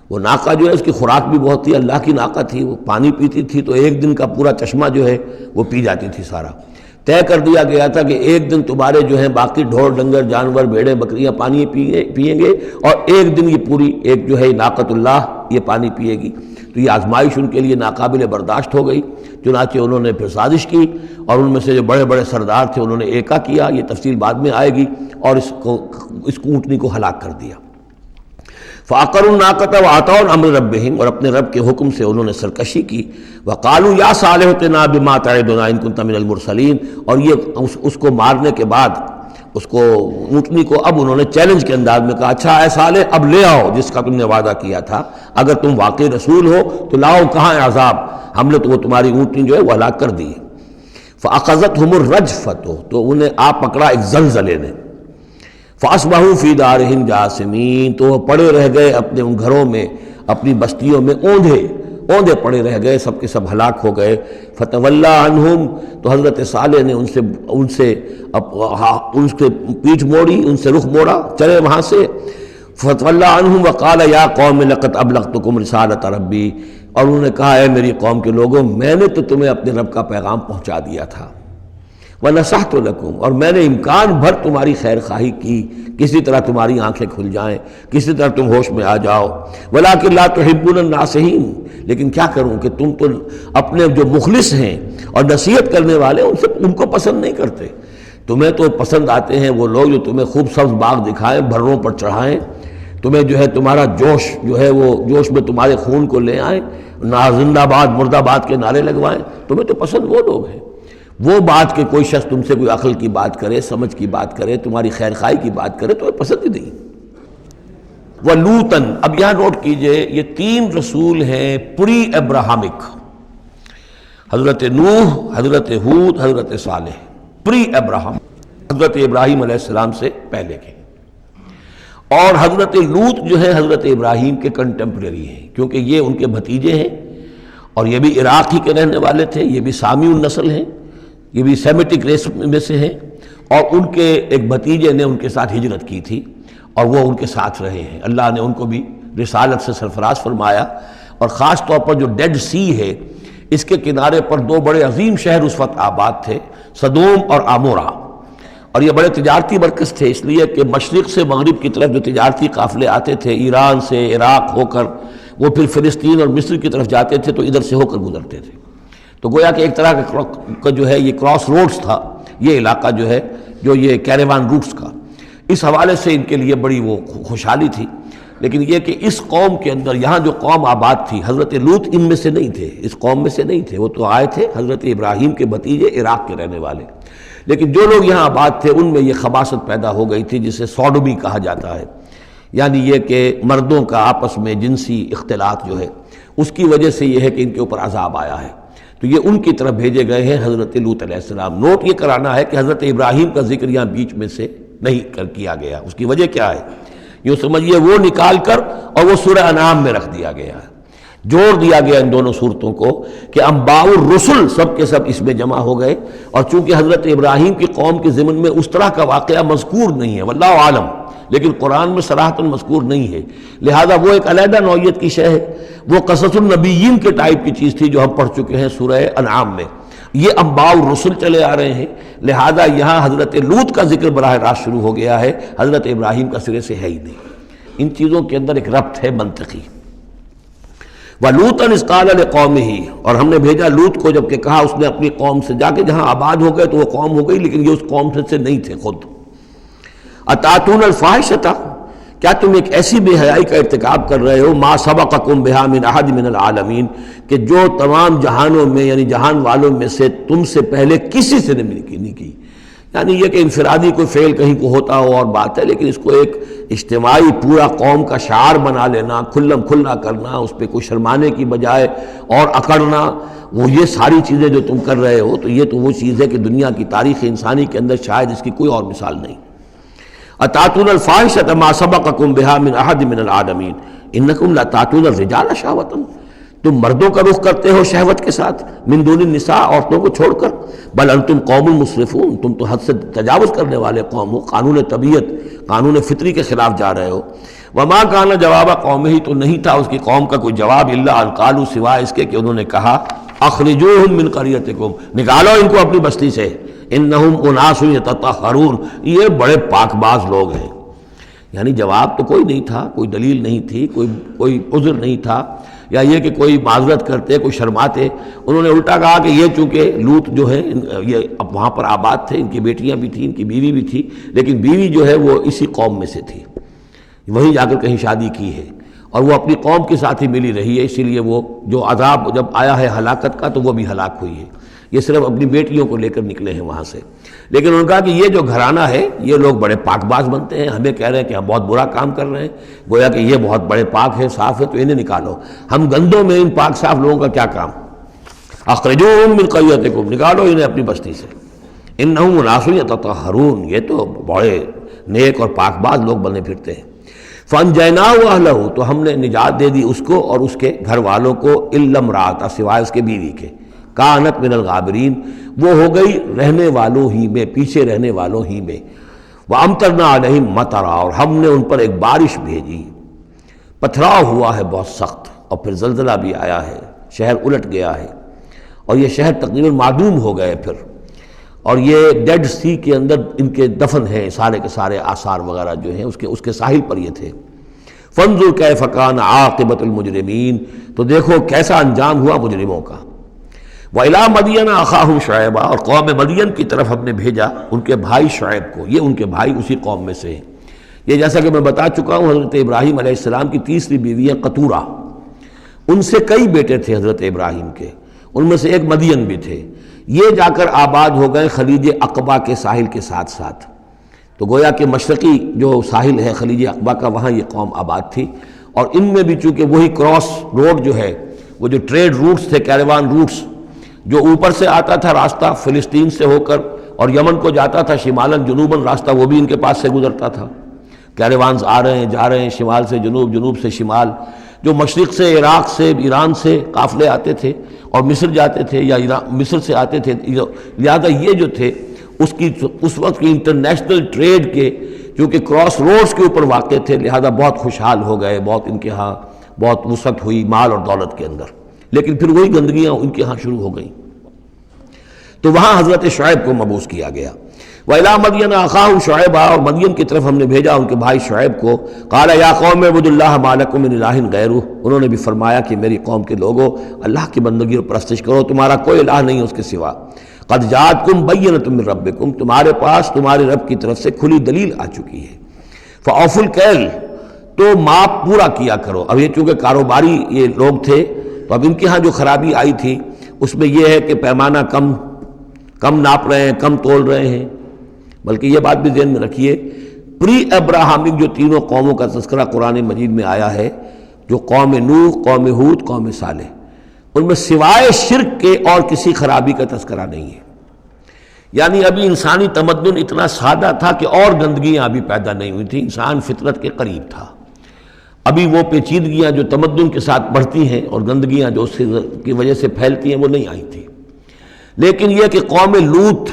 وہ ناقہ جو ہے اس کی خوراک بھی بہت تھی، اللہ کی ناقہ تھی، وہ پانی پیتی تھی تو ایک دن کا پورا چشمہ جو ہے وہ پی جاتی تھی سارا۔ طے کر دیا گیا تھا کہ ایک دن تمہارے جو ہیں باقی ڈھور ڈنگر جانور بھیڑیں بکریاں پانی پئیں گے، اور ایک دن یہ پوری ایک جو ہے ناقۃ اللہ یہ پانی پیے گی۔ تو یہ آزمائش ان کے لیے ناقابل برداشت ہو گئی، چنانچہ انہوں نے پھر سازش کی، اور ان میں سے جو بڑے بڑے سردار تھے انہوں نے ایکا کیا، یہ تفصیل بعد میں آئے گی، اور اس اونٹنی کو ہلاک کر دیا۔ فعقروا الناقة وعتوا امر ربهم، اور اپنے رب کے حکم سے انہوں نے سرکشی کی. وقالوا یا صالح ائتنا بما تعدنا ان كنت من المرسلین، اور یہ اس کو مارنے کے بعد اس کو اونٹنی کو اب انہوں نے چیلنج کے انداز میں کہا اچھا اے صالح اب لے آؤ جس کا تم نے وعدہ کیا تھا، اگر تم واقعی رسول ہو تو لاؤ، کہاں ہے عذاب، ہم نے تو وہ تمہاری اونٹنی جو ہے وہ ہلاک کر دی. فاخذتهم الرجفة، تو انہیں آ پکڑا ایک زلزلے نے. فاصبحوا فی دارہم جاثمین، تو وہ پڑے رہ گئے اپنے ان گھروں میں، اپنی بستیوں میں اوندھے پڑے رہ گئے، سب کے سب ہلاک ہو گئے. فتولی عنہم، تو حضرت صالح نے ان سے پیٹھ موڑی، ان سے رخ موڑا، چلے وہاں سے. فتولی عنہم وقال یا قوم لقد ابلغتکم رسالۃ ربی، اور انہوں نے کہا اے میری قوم کے لوگوں، میں نے تو تمہیں اپنے رب کا پیغام پہنچا دیا تھا. وَنَصَحْتُ لَكُمْ، اور میں نے امکان بھر تمہاری خیر خواہی کی، کسی طرح تمہاری آنکھیں کھل جائیں، کسی طرح تم ہوش میں آ جاؤ. وَلَٰكِن لَا تُحِبُّونَ النَّاصِحِينَ، لیکن کیا کروں کہ تم تو اپنے جو مخلص ہیں اور نصیحت کرنے والے ان کو پسند نہیں کرتے. تمہیں تو پسند آتے ہیں وہ لوگ جو تمہیں خوب سبز باغ دکھائیں، بھروں پر چڑھائیں، تمہیں جو ہے تمہارا جوش جو ہے وہ جوش میں تمہارے خون کو لے آئیں، نہ زندہ باد مردہ باد کے نعرے لگوائیں. تمہیں تو پسند وہ لوگ ہیں. وہ بات کہ کوئی شخص تم سے کوئی عقل کی بات کرے، سمجھ کی بات کرے، تمہاری خیر خواہی کی بات کرے تو پسند ہی نہیں. وَلُوطًا، اب یہاں نوٹ کیجئے یہ 3 رسول ہیں پری ابراہمک، حضرت نوح، حضرت ہود، حضرت صالح. پری ابراہم، حضرت ابراہیم علیہ السلام سے پہلے کے. اور حضرت لوط جو ہے حضرت ابراہیم کے کنٹمپریری ہیں، کیونکہ یہ ان کے بھتیجے ہیں اور یہ بھی عراق ہی کے رہنے والے تھے، یہ بھی سامی النسل ہیں، یہ بھی سیمیٹک ریس میں سے ہیں. اور ان کے ایک بھتیجے نے ان کے ساتھ ہجرت کی تھی اور وہ ان کے ساتھ رہے ہیں. اللہ نے ان کو بھی رسالت سے سرفراز فرمایا. اور خاص طور پر جو ڈیڈ سی ہے اس کے کنارے پر 2 بڑے عظیم شہر اس وقت آباد تھے، سدوم اور آمورا. اور یہ بڑے تجارتی مرکز تھے، اس لیے کہ مشرق سے مغرب کی طرف جو تجارتی قافلے آتے تھے ایران سے عراق ہو کر وہ پھر فلسطین اور مصر کی طرف جاتے تھے تو ادھر سے ہو کر گزرتے تھے. تو گویا کہ ایک طرح کا جو ہے یہ کراس روڈز تھا یہ علاقہ جو ہے، جو یہ کیریوان روٹس کا. اس حوالے سے ان کے لیے بڑی وہ خوشحالی تھی. لیکن یہ کہ اس قوم کے اندر یہاں جو قوم آباد تھی، حضرت لوط ان میں سے نہیں تھے، اس قوم میں سے نہیں تھے. وہ تو آئے تھے حضرت ابراہیم کے بھتیجے عراق کے رہنے والے. لیکن جو لوگ یہاں آباد تھے ان میں یہ خباثت پیدا ہو گئی تھی جسے سوڈومی کہا جاتا ہے، یعنی یہ کہ مردوں کا آپس میں جنسی اختلاط جو ہے اس کی وجہ سے یہ ہے کہ ان کے اوپر عذاب آیا ہے. تو یہ ان کی طرف بھیجے گئے ہیں حضرت لوط علیہ السلام. نوٹ یہ کرانا ہے کہ حضرت ابراہیم کا ذکر یہاں بیچ میں سے نہیں کیا گیا. اس کی وجہ کیا ہے؟ یوں سمجھیے وہ نکال کر اور وہ سورہ انعام میں رکھ دیا گیا ہے. جوڑ دیا گیا ان دونوں صورتوں کو کہ انباء الرسل سب کے سب اس میں جمع ہو گئے. اور چونکہ حضرت ابراہیم کی قوم کے ضمن میں اس طرح کا واقعہ مذکور نہیں ہے واللہ عالم، لیکن قرآن میں صراحتاً مذکور نہیں ہے، لہذا وہ ایک علیحدہ نوعیت کی شے ہے. وہ قصص النبیین کے ٹائپ کی چیز تھی جو ہم پڑھ چکے ہیں سورہ انعام میں. یہ انباء الرسل چلے آ رہے ہیں، لہذا یہاں حضرت لوط کا ذکر براہ راست شروع ہو گیا ہے، حضرت ابراہیم کا سرے سے ہے ہی نہیں. ان چیزوں کے اندر ایک ربط ہے منطقی. وَلُوطًا إِذْ قَالَ لِقَوْمِهِ، اور ہم نے بھیجا لوط کو جب کہ کہا اس نے اپنی قوم سے، جا کے جہاں آباد ہو گئے تو وہ قوم ہو گئی لیکن یہ اس قوم سے نہیں تھے خود. أَتَأْتُونَ الْفَاحِشَةَ، کیا تم ایک ایسی بے حیائی کا ارتکاب کر رہے ہو، مَا سَبَقَكُم بِهَا مِنْ أَحَدٍ مِنَ الْعَالَمِينَ، کہ جو تمام جہانوں میں یعنی جہان والوں میں سے تم سے پہلے کسی سے نہیں کی. یعنی یہ کہ انفرادی کوئی فعل کہیں کو ہوتا ہو اور بات ہے، لیکن اس کو ایک اجتماعی پورا قوم کا شعار بنا لینا، کھلم کھلا کرنا، اس پہ کوئی شرمانے کی بجائے اور اکڑنا، وہ یہ ساری چیزیں جو تم کر رہے ہو تو یہ تو وہ چیز ہے کہ دنیا کی تاریخ انسانی کے اندر شاید اس کی کوئی اور مثال نہیں. اتاتون الفاحشۃ ما سبقکم بها من احد من العالمین انکم لتاتون الرجال شہوۃ، تم مردوں کا رخ کرتے ہو شہوت کے ساتھ، من دون النساء، عورتوں کو چھوڑ کر، بل انتم قوم مسرفون، تم تو حد سے تجاوز کرنے والے قوم ہو، قانون طبیعت، قانون فطری کے خلاف جا رہے ہو. وما کان جواب قومہ، تو نہیں تھا اس کی قوم کا کوئی جواب، الا ان قالوا، سوائے اس کے کہ انہوں نے کہا، اخرجوہم من قریتکم، نکالو ان کو اپنی بستی سے، انہم اناس یتطہرون، یہ بڑے پاک باز لوگ ہیں. یعنی جواب تو کوئی نہیں تھا، کوئی دلیل نہیں تھی، کوئی عذر نہیں تھا، یا یہ کہ کوئی معذرت کرتے، کوئی شرماتے. انہوں نے الٹا کہا کہ یہ چونکہ لوط جو ہے یہ اب وہاں پر آباد تھے، ان کی بیٹیاں بھی تھیں، ان کی بیوی بھی تھی، لیکن بیوی جو ہے وہ اسی قوم میں سے تھی. وہیں جا کر کہیں شادی کی ہے، اور وہ اپنی قوم کے ساتھ ہی ملی رہی ہے، اسی لیے وہ جو عذاب جب آیا ہے ہلاکت کا تو وہ بھی ہلاک ہوئی ہے۔ یہ صرف اپنی بیٹیوں کو لے کر نکلے ہیں وہاں سے، لیکن انہوں نے کہا کہ یہ جو گھرانہ ہے یہ لوگ بڑے پاک باز بنتے ہیں، ہمیں کہہ رہے ہیں کہ ہم بہت برا کام کر رہے ہیں، گویا کہ یہ بہت بڑے پاک ہیں، صاف ہے، تو انہیں نکالو۔ ہم گندوں میں ان پاک صاف لوگوں کا کیا کام؟ اخرجوہم من قریتکم، نکالو انہیں اپنی بستی سے، انہم اناس یتطہرون، یہ تو بڑے نیک اور پاک باز لوگ بنے پھرتے ہیں۔ فانجیناہ واہلہ، تو ہم نے نجات دے دی اس کو اور اس کے گھر والوں کو، الا امرأتہ، سوائے اس کے بیوی کے، کانت من الغابرین، وہ ہو گئی رہنے والوں ہی میں، پیچھے رہنے والوں ہی میں۔ وامطرنا علیہم مطرا، اور ہم نے ان پر ایک بارش بھیجی، پتھراؤ ہوا ہے بہت سخت، اور پھر زلزلہ بھی آیا ہے، شہر الٹ گیا ہے، اور یہ شہر تقریباً معدوم ہو گئے پھر، اور یہ ڈیڈ سی کے اندر ان کے دفن ہیں، سارے کے سارے آثار وغیرہ جو ہیں اس کے ساحل پر یہ تھے۔ فانظر کیف کان عاقبۃ المجرمین، تو دیکھو کیسا انجام ہوا مجرموں کا۔ وَإِلَىٰ مَدْيَنَ أَخَاهُمْ شُعَيْبًا، اور قوم مدین کی طرف ہم نے بھیجا ان کے بھائی شعیب کو، یہ ان کے بھائی اسی قوم میں سے ہیں۔ یہ جیسا کہ میں بتا چکا ہوں، حضرت ابراہیم علیہ السلام کی تیسری بیوی ہے قطورہ، ان سے کئی بیٹے تھے حضرت ابراہیم کے، ان میں سے ایک مدین بھی تھے، یہ جا کر آباد ہو گئے خلیج عقبہ کے ساحل کے ساتھ ساتھ، تو گویا کہ مشرقی جو ساحل ہے خلیج عقبہ کا، وہاں یہ قوم آباد تھی، اور ان میں بھی چونکہ وہی کراس روڈ جو ہے، وہ جو ٹریڈ روٹس تھے، کیریوان روٹس، جو اوپر سے آتا تھا راستہ فلسطین سے ہو کر اور یمن کو جاتا تھا شمالاً جنوباً راستہ، وہ بھی ان کے پاس سے گزرتا تھا۔ کیریوانز آ رہے ہیں جا رہے ہیں، شمال سے جنوب، جنوب سے شمال، جو مشرق سے عراق سے ایران سے قافلے آتے تھے اور مصر جاتے تھے یا مصر سے آتے تھے، لہذا یہ جو تھے اس وقت کی انٹرنیشنل ٹریڈ کے چونکہ کراس روڈز کے اوپر واقع تھے، لہذا بہت خوشحال ہو گئے، بہت ان کے ہاں بہت وسعت ہوئی مال اور دولت کے اندر، لیکن پھر وہی گندگیاں ان کے ہاں شروع ہو گئیں، تو وہاں حضرت شعیب کو مبعوث کیا گیا۔ وَإِلَىٰ مَدْيَنَ أَخَاهُمْ شُعَيْبًا، اور مدین کی طرف ہم نے بھیجا ان کے بھائی شعیب کو، قَالَ يَا قَوْمِ اعْبُدُوا اللَّهَ مَا لَكُم مِّنْ إِلَٰهٍ غَيْرُهُ، انہوں نے بھی فرمایا کہ میری قوم کے لوگو اللہ کی بندگی اور پرستش کرو، تمہارا کوئی الہ نہیں ہے اس کے سوا۔ قَدْ جَاءَتْكُمْ بَيِّنَةٌ مِّن رَبِّكُمْ، تمہارے پاس تمہارے رب کی طرف سے کھلی دلیل آ چکی ہے۔ فَأَوْفُوا الْكَيْلَ، تو ماپ پورا کیا کرو۔ اب یہ چونکہ کاروباری یہ لوگ تھے تو اب ان کے ہاں جو خرابی آئی تھی اس میں یہ ہے کہ پیمانہ کم ناپ رہے ہیں، کم تول رہے ہیں، بلکہ یہ بات بھی ذہن میں رکھیے، پری ابراہمک جو تینوں قوموں کا تذکرہ قرآن مجید میں آیا ہے، جو قوم نوح، قوم ہود، قوم صالح، ان میں سوائے شرک کے اور کسی خرابی کا تذکرہ نہیں ہے۔ یعنی ابھی انسانی تمدن اتنا سادہ تھا کہ اور گندگیاں ابھی پیدا نہیں ہوئی تھیں، انسان فطرت کے قریب تھا، ابھی وہ پیچیدگیاں جو تمدن کے ساتھ بڑھتی ہیں اور گندگیاں جو اس کی وجہ سے پھیلتی ہیں وہ نہیں آئی تھیں۔ لیکن یہ کہ قوم لوط،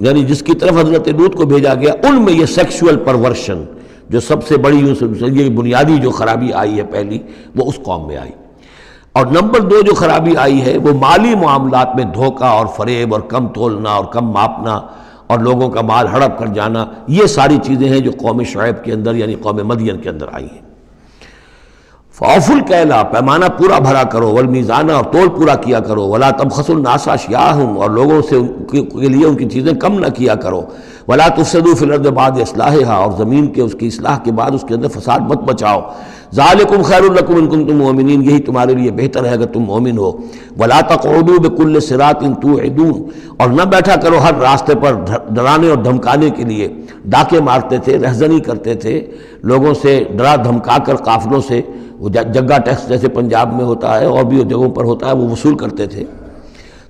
یعنی جس کی طرف حضرت لوط کو بھیجا گیا، ان میں یہ سیکشول پرورشن جو سب سے بڑی یہ بنیادی جو خرابی آئی ہے پہلی، وہ اس قوم میں آئی۔ اور نمبر 2 جو خرابی آئی ہے وہ مالی معاملات میں دھوکہ اور فریب اور کم تولنا اور کم ماپنا اور لوگوں کا مال ہڑپ کر جانا، یہ ساری چیزیں ہیں جو قوم شعیب کے اندر یعنی قوم مدین کے اندر آئی ہیں۔ فَأَوْفُوا الْكَيْلَ، پیمانہ پورا بھرا کرو، وَالْمِيزَانَ، اور تول پورا کیا کرو، وَلَا تَبْخَسُوا النَّاسَ أَشْيَاءَهُمْ، اور لوگوں سے کے لیے ان کی چیزیں کم نہ کیا کرو، وَلَا تُفْسِدُوا فِي الْأَرْضِ بَعْدَ إِصْلَاحِهَا، اور زمین کے اس کی اصلاح کے بعد اس کے اندر فساد مت بچاؤ، ذَلِكُمْ خَيْرٌ لَكُمْ إِن كُنتُم مُؤْمِنِينَ، یہی تمہارے لیے بہتر ہے اگر تم مومن ہو، وَلَا تَقْعُدُوا بِكُلِّ صِرَاطٍ تُوعِدُونَ، اور نہ بیٹھا کرو ہر راستے پر ڈرانے اور دھمکانے کے لیے، ڈاکے مارتے تھے، رہزنی کرتے تھے لوگوں سے، ڈرا دھمکا کر قافلوں سے، وہ جگہ ٹیکس جیسے پنجاب میں ہوتا ہے اور بھی جگہوں پر ہوتا ہے وہ وصول کرتے تھے،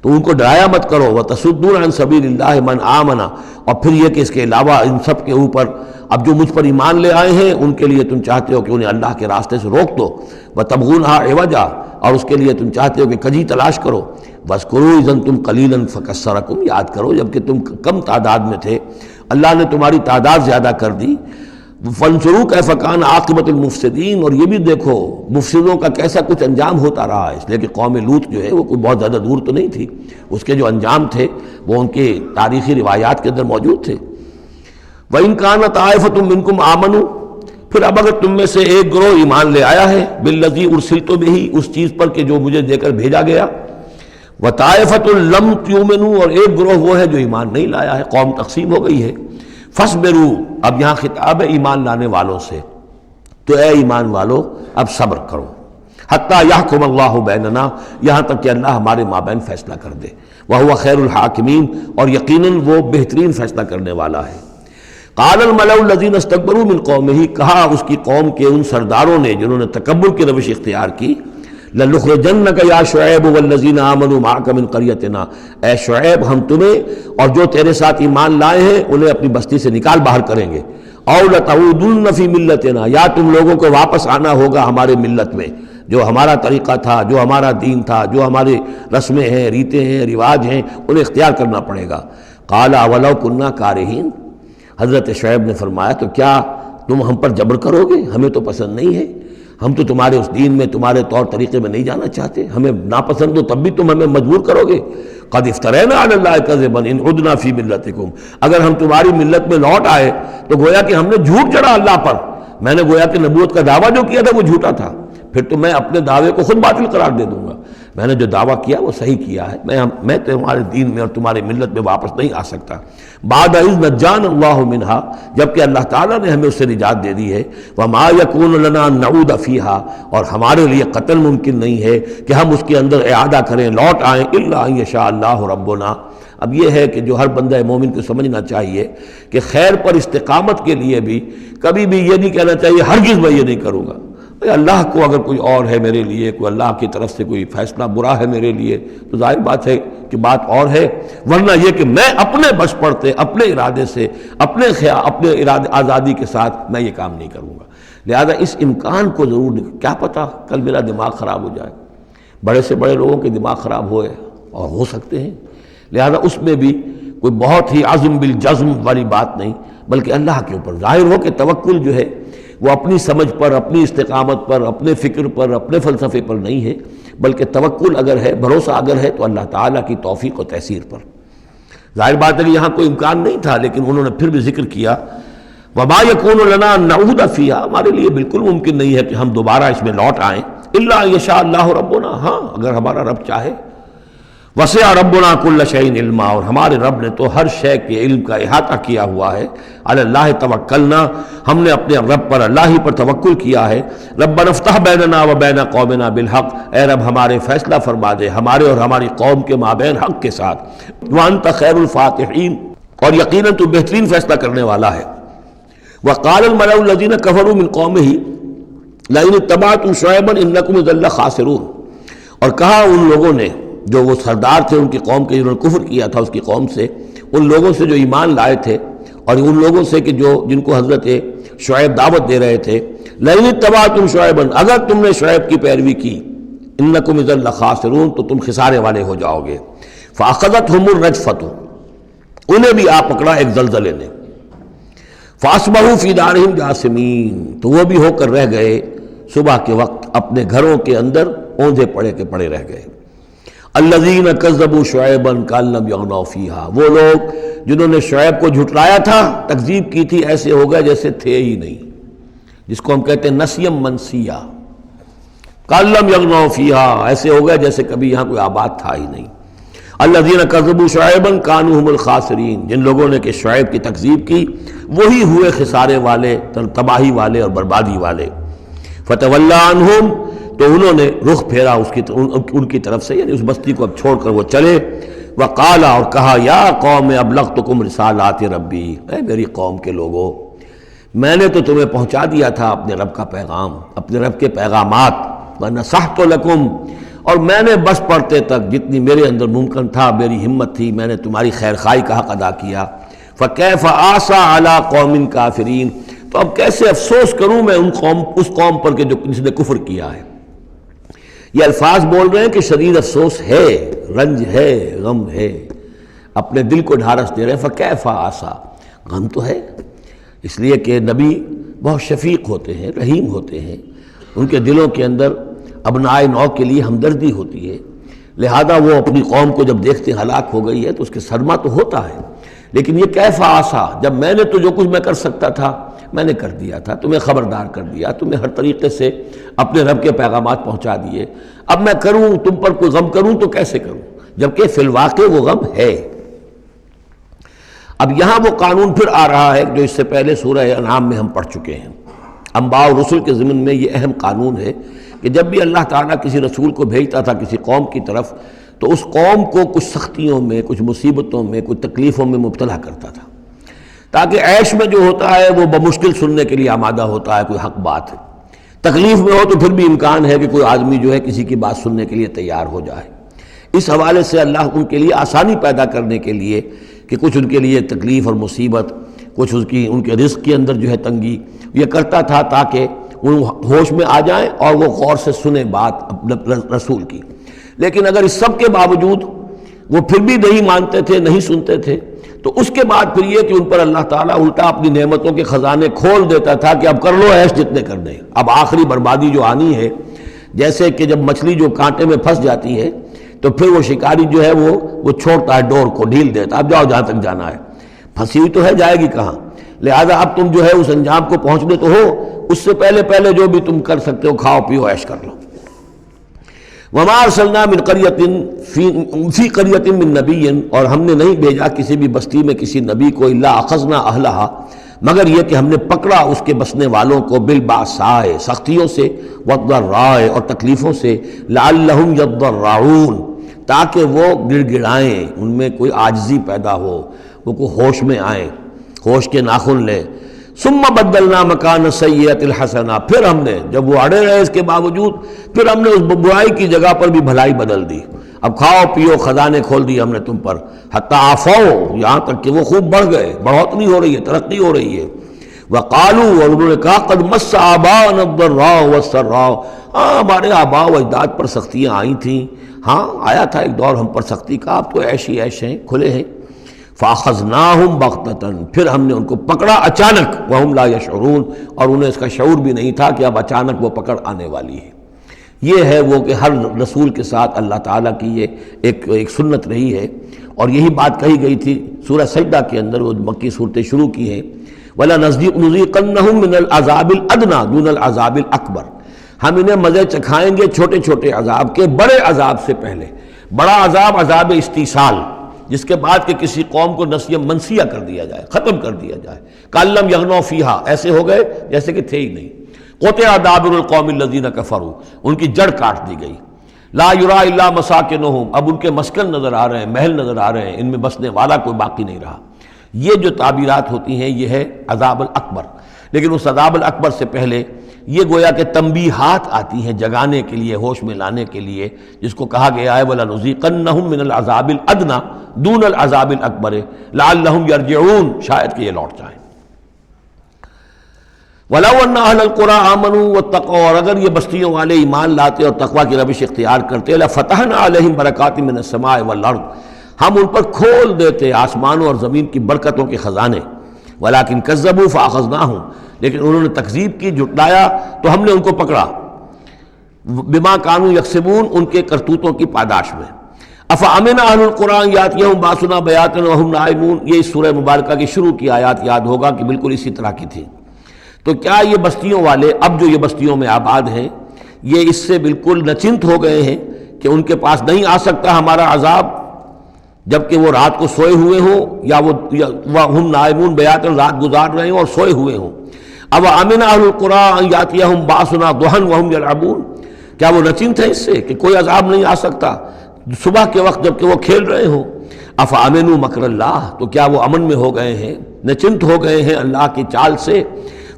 تو ان کو ڈرایا مت کرو۔ وَتَصُدُّونَ عَن سَبِيلِ اللَّهِ مَنْ آمَنَ، اور پھر یہ کہ اس کے علاوہ ان سب کے اوپر اب جو مجھ پر ایمان لے آئے ہیں ان کے لیے تم چاہتے ہو کہ انہیں اللہ کے راستے سے روک دو، وَتَبْغُونَهَا عِوَجًا، اور اس کے لیے تم چاہتے ہو کہ کجی تلاش کرو، وَاذْكُرُوا إِذْ أَنْتُمْ قَلِيلًا فَكَثَّرَكُمْ، یاد کرو جب کہ تم کم تعداد میں تھے اللہ نے تمہاری تعداد زیادہ کر دی۔ فَانْظُرُوا كَيْفَ كَانَ عَاقِبَةُ الْمُفْسِدِينَ، اور یہ بھی دیکھو مفسدوں کا کیسا کچھ انجام ہوتا رہا ہے، اس لیے کہ قوم لوط جو ہے وہ کوئی بہت زیادہ دور تو نہیں تھی، اس کے جو انجام تھے وہ ان کے تاریخی روایات کے اندر موجود تھے۔ وَإِنْ كَانَ طَائِفَةٌ مِّنْكُمْ آمَنُوا، پھر اب اگر تم میں سے ایک گروہ ایمان لے آیا ہے، بِالَّذِي أُرْسِلْتُ بِهِ، اس چیز پر کہ جو مجھے دے کر بھیجا گیا، وَطَائِفَةٌ لَمْ تُؤْمِنُوا، اور ایک گروہ وہ ہے جو ایمان نہیں لایا ہے، قوم تقسیم ہو گئی ہے۔ فَاصْبِرُوا، اب یہاں خطاب ہے ایمان لانے والوں سے، تو اے ایمان والو اب صبر کرو، حتیٰ یحکم اللہ بیننا، یہاں تک کہ اللہ ہمارے مابین فیصلہ کر دے، وہو خیر الحاکمین، اور یقیناً وہ بہترین فیصلہ کرنے والا ہے۔ قال الملأ الذین استکبروا من قومہ، کہا اس کی قوم کے ان سرداروں نے جنہوں نے تکبر کی روش اختیار کی، لَنُخْرِجَنَّكَ يَا شُعَيْبُ وَالَّذِينَ آمَنُوا مَعَكَ مِنْ قَرْيَتِنَا، اے شعیب ہم تمہیں اور جو تیرے ساتھ ایمان لائے ہیں انہیں اپنی بستی سے نکال باہر کریں گے، اَوْ لَتَعُودُنَّ فِي مِلَّتِنَا، یا تم لوگوں کو واپس آنا ہوگا ہمارے ملت میں، جو ہمارا طریقہ تھا، جو ہمارا دین تھا، جو ہمارے رسمیں ہیں، ریتیں ہیں، رواج ہیں، انہیں اختیار کرنا پڑے گا۔ قَالَ أَوَلَوْ كُنَّا كَارِهِينَ، حضرت شعیب نے فرمایا تو کیا تم ہم پر جبر کرو گے؟ ہمیں تو پسند نہیں ہے، ہم تو تمہارے اس دین میں، تمہارے طور طریقے میں نہیں جانا چاہتے، ہمیں ناپسند ہو تب بھی تم ہمیں مجبور کرو گے۔ قد افترینا علی اللہ کذبا ان عدنا فی ملتکم، اگر ہم تمہاری ملت میں لوٹ آئے تو گویا کہ ہم نے جھوٹ چڑھا اللہ پر، میں نے گویا کہ نبوت کا دعویٰ جو کیا تھا وہ جھوٹا تھا، پھر تو میں اپنے دعوے کو خود باطل قرار دے دوں گا، میں نے جو دعویٰ کیا وہ صحیح کیا ہے، میں تمہارے دین میں اور تمہاری ملت میں واپس نہیں آ سکتا۔ بعد اذ نجانا اللہ منہا، جبکہ اللہ تعالیٰ نے ہمیں اس سے نجات دے دی ہے، وما یکون لنا ان نعود فیہا، اور ہمارے لیے قتل ممکن نہیں ہے کہ ہم اس کے اندر اعادہ کریں، لوٹ آئیں، الا ان یشاء اللہ ربنا۔ اب یہ ہے کہ جو ہر بندہ مومن کو سمجھنا چاہیے کہ خیر پر استقامت کے لیے بھی کبھی بھی یہ نہیں کہنا چاہیے ہرگز میں یہ نہیں کروں گا، اللہ کو اگر کوئی اور ہے میرے لیے، کوئی اللہ کی طرف سے کوئی فیصلہ برا ہے میرے لیے تو ظاہر بات ہے کہ بات اور ہے، ورنہ یہ کہ میں اپنے بس پڑتے، اپنے ارادے سے، اپنے ارادے آزادی کے ساتھ میں یہ کام نہیں کروں گا۔ لہذا اس امکان کو ضرور، کیا پتہ کل میرا دماغ خراب ہو جائے، بڑے سے بڑے لوگوں کے دماغ خراب ہوئے اور ہو سکتے ہیں، لہذا اس میں بھی کوئی بہت ہی عزم بالجزم والی بات نہیں، بلکہ اللہ کے اوپر ظاہر ہو کہ توکل جو ہے وہ اپنی سمجھ پر، اپنی استقامت پر، اپنے فکر پر، اپنے فلسفے پر نہیں ہے، بلکہ توکل اگر ہے، بھروسہ اگر ہے تو اللہ تعالیٰ کی توفیق و تیسیر پر۔ ظاہر بات ہے کہ یہاں کوئی امکان نہیں تھا، لیکن انہوں نے پھر بھی ذکر کیا وما یکون لنا ان نعود فیہا، ہمارے لیے بالکل ممکن نہیں ہے کہ ہم دوبارہ اس میں لوٹ آئیں، الا ان یشاء اللہ ربنا، ہاں اگر ہمارا رب چاہے۔ وسع ربنا کل شیء علما، اور ہمارے رب نے تو ہر شے کے علم کا احاطہ کیا ہوا ہے۔ علی اللہ توکلنا، ہم نے اپنے رب پر، اللہ ہی پر توکل کیا ہے۔ ربنا افتح بیننا و بین قومنا بالحق، اے رب ہمارے فیصلہ فرما دے ہمارے اور ہماری قوم کے مابین حق کے ساتھ۔ وانت خیر الفاتحین، اور یقیناً تو بہترین فیصلہ کرنے والا ہے۔ وقال الملأ الذین کفروا من قومہ لئن اتبعتم شعیبا انکم اذا لخاسرون، اور کہا ان لوگوں نے جو وہ سردار تھے ان کی قوم کے، جنہوں نے کفر کیا تھا اس کی قوم سے، ان لوگوں سے جو ایمان لائے تھے اور ان لوگوں سے کہ جن کو حضرت شعیب دعوت دے رہے تھے، لئن اتبعتم شعیبا، اگر تم نے شعیب کی پیروی کی، انکم اذا لخاسرون، تو تم خسارے والے ہو جاؤ گے۔ فاخذتهم الرجفۃ، انہیں بھی آ پکڑا ایک زلزلے نے، فاصبحوا فی دارہم جاثمین، تو وہ بھی ہو کر رہ گئے صبح کے وقت اپنے گھروں کے اندر اوندھے پڑے کے پڑے رہ گئے۔ الذین کذبوا شعیبا کأن لم یغنوا فیہا، وہ لوگ جنہوں نے شعیب کو جھٹلایا تھا، تکذیب کی تھی، ایسے ہو گئے جیسے تھے ہی نہیں، جس کو ہم کہتے ہیں نسیم منسیہ، کأن لم یغنوا فیہا، ایسے ہو گئے جیسے کبھی یہاں کوئی آباد تھا ہی نہیں۔ الذین کذبوا شعیبا کانوا هم الخاسرین، جن لوگوں نے کہ شعیب کی تکذیب کی وہی ہوئے خسارے والے، تباہی والے اور بربادی والے۔ فتولی عنہم، تو انہوں نے رخ پھیرا ان کی طرف سے، یعنی اس بستی کو اب چھوڑ کر وہ چلے۔ وقال، اور کہا، یا قوم ابلغتکم رسالات ربی، اے میری قوم کے لوگوں، میں نے تو تمہیں پہنچا دیا تھا اپنے رب کا پیغام، اپنے رب کے پیغامات، ونصحت لکم، اور میں نے بس پڑھتے تک جتنی میرے اندر ممکن تھا، میری ہمت تھی، میں نے تمہاری خیر خواہی کا حق ادا کیا۔ فکیف آسیٰ علی قوم کافرین، تو اب کیسے افسوس کروں میں اس قوم پر کہ جس نے کفر کیا ہے۔ یہ الفاظ بول رہے ہیں کہ شدید افسوس ہے، رنج ہے، غم ہے، اپنے دل کو ڈھارس دے رہے ہیں۔ فکیف آسیٰ، غم تو ہے، اس لیے کہ نبی بہت شفیق ہوتے ہیں، رحیم ہوتے ہیں، ان کے دلوں کے اندر ابنائے نو کے لیے ہمدردی ہوتی ہے، لہذا وہ اپنی قوم کو جب دیکھتے ہلاک ہو گئی ہے تو اس کے صدمہ تو ہوتا ہے، لیکن یہ کیف آسیٰ، جب میں نے تو جو کچھ میں کر سکتا تھا میں نے کر دیا تھا، تمہیں خبردار کر دیا، تمہیں ہر طریقے سے اپنے رب کے پیغامات پہنچا دیے، اب میں کروں تم پر کوئی غم کروں تو کیسے کروں، جبکہ فی الواقع وہ غم ہے۔ اب یہاں وہ قانون پھر آ رہا ہے جو اس سے پہلے سورہ انعام میں ہم پڑھ چکے ہیں۔ انبیاء اور رسل کے ضمن میں یہ اہم قانون ہے کہ جب بھی اللہ تعالیٰ کسی رسول کو بھیجتا تھا کسی قوم کی طرف تو اس قوم کو کچھ سختیوں میں، کچھ مصیبتوں میں، کچھ تکلیفوں میں مبتلا کرتا تھا، تاکہ عیش میں جو ہوتا ہے وہ بمشکل سننے کے لیے آمادہ ہوتا ہے کوئی حق بات ہے، تکلیف میں ہو تو پھر بھی امکان ہے کہ کوئی آدمی جو ہے کسی کی بات سننے کے لیے تیار ہو جائے۔ اس حوالے سے اللہ ان کے لیے آسانی پیدا کرنے کے لیے کہ کچھ ان کے لیے تکلیف اور مصیبت، کچھ ان کے رزق کے اندر جو ہے تنگی، یہ کرتا تھا تاکہ وہ ہوش میں آ جائیں اور وہ غور سے سنیں بات رسول کی۔ لیکن اگر اس سب کے باوجود وہ پھر بھی نہیں مانتے تھے، نہیں سنتے تھے، تو اس کے بعد پھر یہ کہ ان پر اللہ تعالیٰ الٹا اپنی نعمتوں کے خزانے کھول دیتا تھا کہ اب کر لو عیش جتنے کرنے، اب آخری بربادی جو آنی ہے، جیسے کہ جب مچھلی جو کانٹے میں پھنس جاتی ہے تو پھر وہ شکاری جو ہے وہ چھوڑتا ہے ڈور کو، ڈھیل دیتا ہے، اب جاؤ جہاں تک جانا ہے، پھنسی ہوئی تو ہے، جائے گی کہاں، لہذا اب تم جو ہے اس انجام کو پہنچنے تو ہو، اس سے پہلے جو بھی تم کر سکتے ہو کھاؤ پیو عیش کر لو۔ وما ارسلنا من قریۃ فی قریۃ من نبی، اور ہم نے نہیں بھیجا کسی بھی بستی میں کسی نبی کو الا اخذنا اہلہا، مگر یہ کہ ہم نے پکڑا اس کے بسنے والوں کو بالباساء، سختیوں سے، والضراء، اور تکلیفوں سے، لعلہم یضرعون، تاکہ وہ گڑ گڑائیں، ان میں کوئی عاجزی پیدا ہو، وہ کوئی ہوش میں آئیں، ہوش کے ناخن لیں۔ ثم بدلنا مکان السیئۃ الحسنہ، پھر ہم نے جب وہ اڑے رہے اس کے باوجود، پھر ہم نے اس برائی کی جگہ پر بھی بھلائی بدل دی، اب کھاؤ پیو خزانے کھول دیے ہم نے تم پر، حتی عفوا، یہاں تک کہ وہ خوب بڑھ گئے، بڑھوتری ہو رہی ہے، ترقی ہو رہی ہے۔ وقالوا، اور انہوں نے کہا قد مس آباءنا الضراء والسراء، ہاں ہمارے آباء و اجداد پر سختیاں آئی تھیں، ہاں آیا تھا ایک دور ہم پر سختی کا، اب تو عیش ہی عیش ہیں، کھلے ہیں۔ فاخذناہم بغتۃ، پھر ہم نے ان کو پکڑا اچانک، وہم لا یشعرون، اور انہیں اس کا شعور بھی نہیں تھا کہ اب اچانک وہ پکڑ آنے والی ہے۔ یہ ہے وہ کہ ہر رسول کے ساتھ اللہ تعالیٰ کی یہ ایک سنت رہی ہے، اور یہی بات کہی گئی تھی سورہ سجدہ کے اندر، وہ مکی صورتیں شروع کی ہیں، وَلَنُذِيقَنَّهُم مِّنَ الْعَذَابِ الْأَدْنَىٰ دُونَ الْعَذَابِ الْأَكْبَرِ، ہم انہیں مزے چکھائیں گے چھوٹے چھوٹے عذاب کے بڑے عذاب سے پہلے۔ بڑا عذاب عذاب استیصال، جس کے بعد کہ کسی قوم کو نسیہ منسیہ کر دیا جائے، ختم کر دیا جائے، کَأَلَّمْ يَغْنَوْا فِيهَا، ایسے ہو گئے جیسے کہ تھے ہی نہیں۔ قُطِعَ دَابِرُ الْقَوْمِ الَّذِينَ كَفَرُوا، ان کی جڑ کاٹ دی گئی۔ لَا يُرَىٰ إِلَّا مَسَاكِنُهُمْ، اب ان کے مسکن نظر آ رہے ہیں، محل نظر آ رہے ہیں، ان میں بسنے والا کوئی باقی نہیں رہا۔ یہ جو تعبیرات ہوتی ہیں یہ ہے عذاب الاکبر، لیکن اس عذاب الاکبر سے پہلے یہ گویا کہ تنبیہات آتی ہیں جگانے کے لیے، ہوش میں لانے کے لیے، جس کو کہا گیا ہے وَلَنُذِيقَنَّهُم مِّنَ الْعَذَابِ الْأَدْنَىٰ دُونَ الْعَذَابِ الْأَكْبَرِ لَعَلَّهُمْ يَرْجِعُونَ، شاید کہ یہ لوٹ جائیں۔ وَلَوْ أَنَّ أَهْلَ الْقُرَىٰ آمَنُوا وَاتَّقَوْا، اور اگر یہ بستیوں والے ایمان لاتے اور تقویٰ کی روش اختیار کرتے، لَفَتَحْنَا عَلَيْهِمْ بَرَكَاتٍ مِّنَ السَّمَاءِ وَالْأَرْضِ، ہم ان پر کھول دیتے آسمانوں اور زمین کی برکتوں کے خزانے۔ وَلَٰكِن كَذَّبُوا فَأَخَذْنَاهُمْ، لیکن انہوں نے تکذیب کی، جھٹلایا، تو ہم نے ان کو پکڑا، بِمَا كَانُوا يَكْسِبُونَ، ان کے کرتوتوں کی پاداش میں۔ أَفَأَمِنَ أَهْلُ الْقُرْآنِ يَأْتِيَهُمْ بَأْسُنَا بَيَاتًا وَهُمْ نَائِمُونَ، یہ اس سورہ مبارکہ کی شروع کی آیات یاد ہوگا کہ بالکل اسی طرح کی تھی۔ تو کیا یہ بستیوں والے اب جو یہ بستیوں میں آباد ہیں یہ اس سے بالکل نچنت ہو گئے ہیں کہ ان کے پاس نہیں آ سکتا ہمارا عذاب، جبکہ وہ رات کو سوئے ہوئے ہوں، یا وہ ہم نائمون بیاتن، رات گزار رہے ہوں اور سوئے ہوئے ہوں۔ اب امن اہل القریٰ ان یاتیہم باسنا ضحی وہم یلعبون، کیا وہ نچنت ہے اس سے کہ کوئی عذاب نہیں آ سکتا صبح کے وقت جبکہ وہ کھیل رہے ہوں؟ افامنوا مکر اللہ، تو کیا وہ امن میں ہو گئے ہیں، نچنت ہو گئے ہیں اللہ کی چال سے؟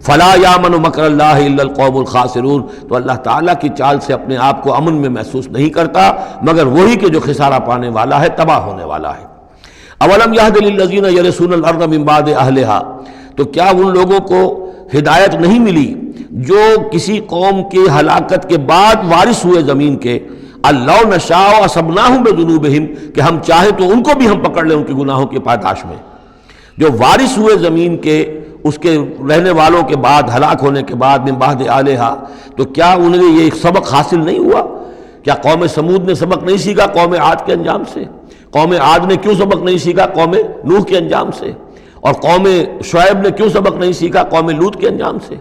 فلا یامن مکر اللہ الا القوم الخاسرون، تو اللہ تعالیٰ کی چال سے اپنے آپ کو امن میں محسوس نہیں کرتا مگر وہی کہ جو خسارہ پانے والا ہے، تباہ ہونے والا ہے۔ اولم یہد للذین یرثون الارض من بعد اہلہا، تو کیا ان لوگوں کو ہدایت نہیں ملی جو کسی قوم کی ہلاکت کے بعد وارث ہوئے زمین کے؟ اللہ نشاء اصبناہم بذنوبہم، کہ ہم چاہیں تو ان کو بھی ہم پکڑ لیں ان کے گناہوں کی پاداش میں۔ جو وارث ہوئے زمین کے، اس کے رہنے والوں کے بعد، ہلاک ہونے کے بعد، من بعد اہلہا، تو کیا انہیں یہ سبق حاصل نہیں ہوا؟ کیا قوم سمود نے سبق نہیں سیکھا قوم عاد کے انجام سے؟ قوم عاد نے کیوں سبق نہیں سیکھا قوم نوح کے انجام سے؟ اور قوم شعیب نے کیوں سبق نہیں سیکھا قوم لوط کے انجام سے؟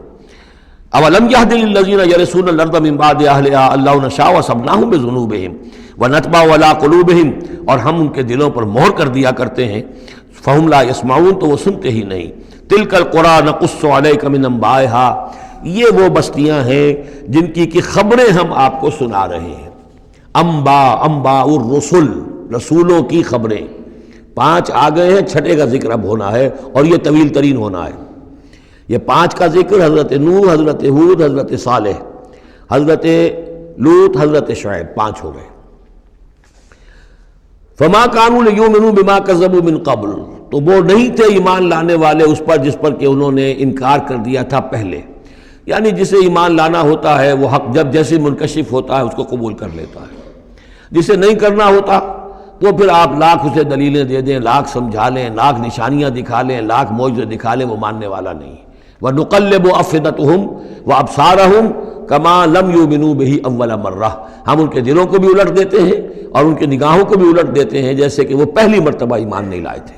اولم یہد للذین یرثون الارض من بعد اہلہا اللہ نشاء اصبناہم بذنوبہم ونطبع علی قلوبہم، اور ہم ان کے دلوں پر مہر کر دیا کرتے ہیں، فہم لا یسمعون، تو وہ سنتے ہی نہیں۔ تلک القریٰ نقص علیک من انبائہا، یہ وہ بستیاں ہیں جن کی خبریں ہم آپ کو سنا رہے ہیں۔ انباء الرسل، رسولوں کی خبریں 5 آ گئے ہیں، 6 کا ذکر اب ہونا ہے اور یہ طویل ترین ہونا ہے۔ یہ 5 کا ذکر حضرت نوح، حضرت ہود، حضرت صالح، حضرت لوط، حضرت شعیب، 5 ہو گئے۔ فما كانوا ليؤمنوا بما كذبوا من قبل، تو وہ نہیں تھے ایمان لانے والے اس پر جس پر کہ انہوں نے انکار کر دیا تھا پہلے، یعنی جسے ایمان لانا ہوتا ہے وہ حق جب جیسے منکشف ہوتا ہے اس کو قبول کر لیتا ہے، جسے نہیں کرنا ہوتا تو پھر آپ لاکھ اسے دلیلیں دے دیں، لاکھ سمجھا لیں، لاکھ نشانیاں دکھا لیں، لاکھ معجزے دکھا لیں، وہ ماننے والا نہیں۔ وَنُقَلِّبُ أَفْئِدَتَهُمْ وَأَبْصَارَهُمْ كَمَا لَمْ يُؤْمِنُوا بِهِ أَوَّلَ مَرَّةٍ، ہم ان کے دلوں کو بھی الٹ دیتے ہیں اور ان کی نگاہوں کو بھی الٹ دیتے ہیں جیسے کہ وہ پہلی مرتبہ ایمان نہیں لائے تھے۔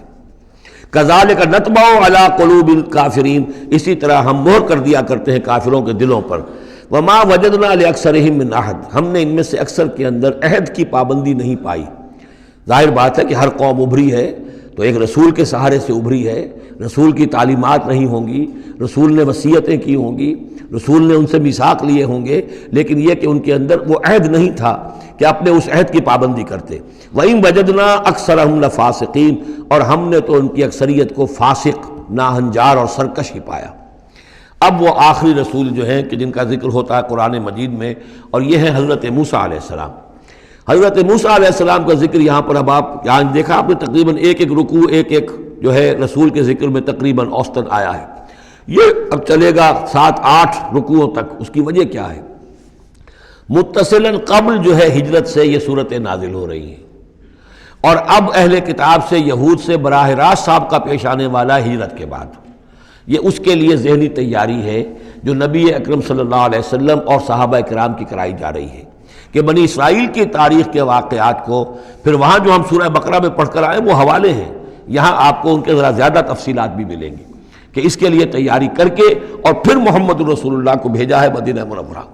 كَذَلِكَ نَطْبَعُ عَلَىٰ قُلُوبِ الْكَافِرِينَ، اسی طرح ہم مہر کر دیا کرتے ہیں کافروں کے دلوں پر۔ وَمَا وَجَدْنَا لِأَكْثَرِهِم مِّنْ أَحَدٍ، ہم نے ان میں سے اکثر کے اندر عہد کی پابندی نہیں پائی۔ ظاہر بات ہے کہ ہر قوم ابھری ہے تو ایک رسول کے سہارے سے ابھری ہے، رسول کی تعلیمات نہیں ہوں گی، رسول نے وصیتیں کی ہوں گی، رسول نے ان سے میثاق لیے ہوں گے، لیکن یہ کہ ان کے اندر وہ عہد نہیں تھا کہ اپنے اس عہد کی پابندی کرتے۔ وَإِن وَجَدْنَا أَكْثَرَهُمْ لَفَاسِقِينَ، اور ہم نے تو ان کی اکثریت کو فاسق، ناہنجار اور سرکش ہی پایا۔ اب وہ آخری رسول جو ہیں کہ جن کا ذکر ہوتا ہے قرآن مجید میں، اور یہ ہے حضرت موسیٰ علیہ السلام۔ حضرت موسیٰ علیہ السلام کا ذکر یہاں پر اب آپ یہاں دیکھا آپ نے تقریباً ایک رکوع ایک جو ہے رسول کے ذکر میں تقریباً اوسطاً آیا ہے۔ یہ اب چلے گا 7-8 رکوعوں تک۔ اس کی وجہ کیا ہے؟ متصلاً قبل جو ہے ہجرت سے یہ صورتیں نازل ہو رہی ہیں، اور اب اہل کتاب سے، یہود سے براہ راست سابقہ پیش آنے والا ہے ہجرت کے بعد۔ یہ اس کے لیے ذہنی تیاری ہے جو نبی اکرم صلی اللہ علیہ وسلم اور صحابہ کرام کی کرائی جا رہی ہے کہ بنی اسرائیل کی تاریخ کے واقعات کو پھر وہاں جو ہم سورہ بقرہ میں پڑھ کر آئے وہ حوالے ہیں، یہاں آپ کو ان کے ذرا زیادہ تفصیلات بھی ملیں گی کہ اس کے لیے تیاری کر کے اور پھر محمد رسول اللہ کو بھیجا ہے مدینہ منورہ۔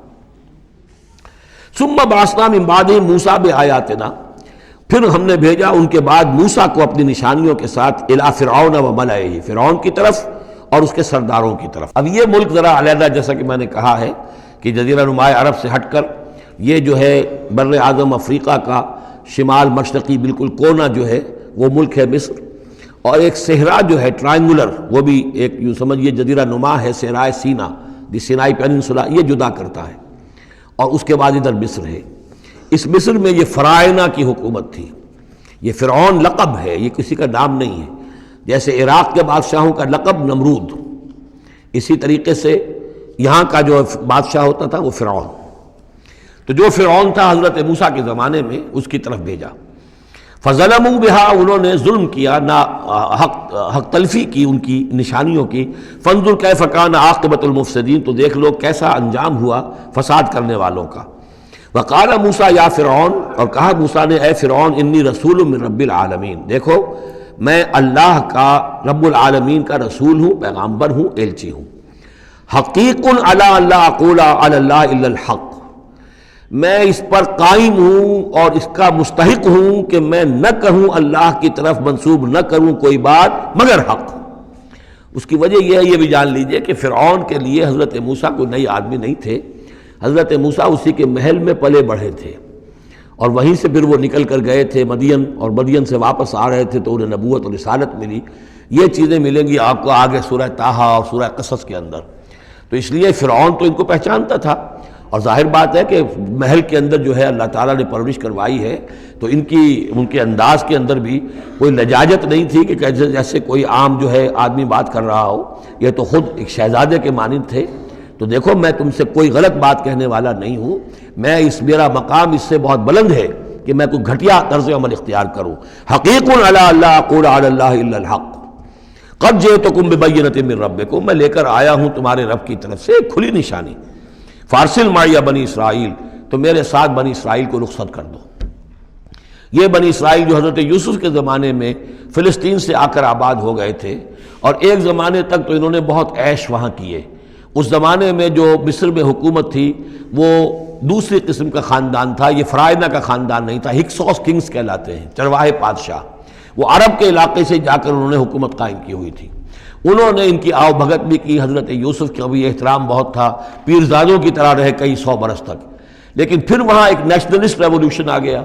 ثم بعثنا من بعدہ موسیٰ بآیاتنا، پھر ہم نے بھیجا ان کے بعد موسیٰ کو اپنی نشانیوں کے ساتھ الی فرعون وملئہ، فرعون کی طرف اور اس کے سرداروں کی طرف۔ اب یہ ملک ذرا علیحدہ، جیسا کہ میں نے کہا ہے کہ جزیرہ نماء عرب سے ہٹ کر یہ جو ہے بر اعظم افریقہ کا شمال مشرقی بالکل کونا جو ہے وہ ملک ہے مصر، اور ایک صحرا جو ہے ٹرائنگولر، وہ بھی ایک یوں سمجھیے جزیرہ نما ہے، صحرائے سینا، دی سینائی پیننسولا، یہ جدا کرتا ہے، اور اس کے بعد ادھر مصر ہے۔ اس مصر میں یہ فرائنہ کی حکومت تھی۔ یہ فرعون لقب ہے، یہ کسی کا نام نہیں ہے، جیسے عراق کے بادشاہوں کا لقب نمرود، اسی طریقے سے یہاں کا جو بادشاہ ہوتا تھا وہ فرعون۔ تو جو فرعون تھا حضرت موسیٰ کے زمانے میں اس کی طرف بھیجا۔ فظلموا بہا، انہوں نے ظلم کیا، حق تلفی کی ان کی نشانیوں کی۔ فانظر کیف کان عاقبۃ المفسدین، تو دیکھ لو کیسا انجام ہوا فساد کرنے والوں کا۔ وقال موسیٰ یا فرعون، اور کہا موسیٰ نے اے فرعون انی رسول من رب العالمین، دیکھو میں اللہ کا رب العالمین کا رسول ہوں، پیغامبر ہوں، ایلچی ہوں۔ حقیق علی اللہ اقول علی اللہ الا الحق، میں اس پر قائم ہوں اور اس کا مستحق ہوں کہ میں نہ کہوں اللہ کی طرف منسوب نہ کروں کوئی بات مگر حق۔ اس کی وجہ یہ ہے، یہ بھی جان لیجئے کہ فرعون کے لیے حضرت موسیٰ کوئی نئی آدمی نہیں تھے، حضرت موسیٰ اسی کے محل میں پلے بڑھے تھے، اور وہیں سے پھر وہ نکل کر گئے تھے مدین، اور مدین سے واپس آ رہے تھے تو انہیں نبوت اور رسالت ملی۔ یہ چیزیں ملیں گی آپ کو آگے سورہ طٰہٰ اور سورہ قصص کے اندر۔ تو اس لیے فرعون تو ان کو پہچانتا تھا، اور ظاہر بات ہے کہ محل کے اندر جو ہے اللہ تعالیٰ نے پرورش کروائی ہے، تو ان کے انداز کے اندر بھی کوئی لجاجت نہیں تھی کہ جیسے کوئی عام جو ہے آدمی بات کر رہا ہو، یہ تو خود ایک شہزادے کے مانند تھے۔ تو دیکھو میں تم سے کوئی غلط بات کہنے والا نہیں ہوں، میرا مقام اس سے بہت بلند ہے کہ میں کوئی گھٹیا طرز عمل اختیار کروں۔ حقیق علی اللہ اقول علی اللہ الا الحق قد جئتکم ببینۃ من ربکم، میں لے کر آیا ہوں تمہارے رب کی طرف سے ایک کھلی نشانی۔ فارسل معی بنی اسرائیل، تو میرے ساتھ بنی اسرائیل کو رخصت کر دو۔ یہ بنی اسرائیل جو حضرت یوسف کے زمانے میں فلسطین سے آ کر آباد ہو گئے تھے، اور ایک زمانے تک تو انہوں نے بہت عیش وہاں کیے۔ اس زمانے میں جو مصر میں حکومت تھی وہ دوسری قسم کا خاندان تھا، یہ فرائنہ کا خاندان نہیں تھا، ہکسوس کنگز کہلاتے ہیں، چرواہے بادشاہ۔ وہ عرب کے علاقے سے جا کر انہوں نے حکومت قائم کی ہوئی تھی۔ انہوں نے ان کی آؤ بھگت بھی کی، حضرت یوسف کا بھی احترام بہت تھا، پیرزادوں کی طرح رہے کئی 100 برس تک. لیکن پھر وہاں ایک نیشنلسٹ ریولوشن آ گیا،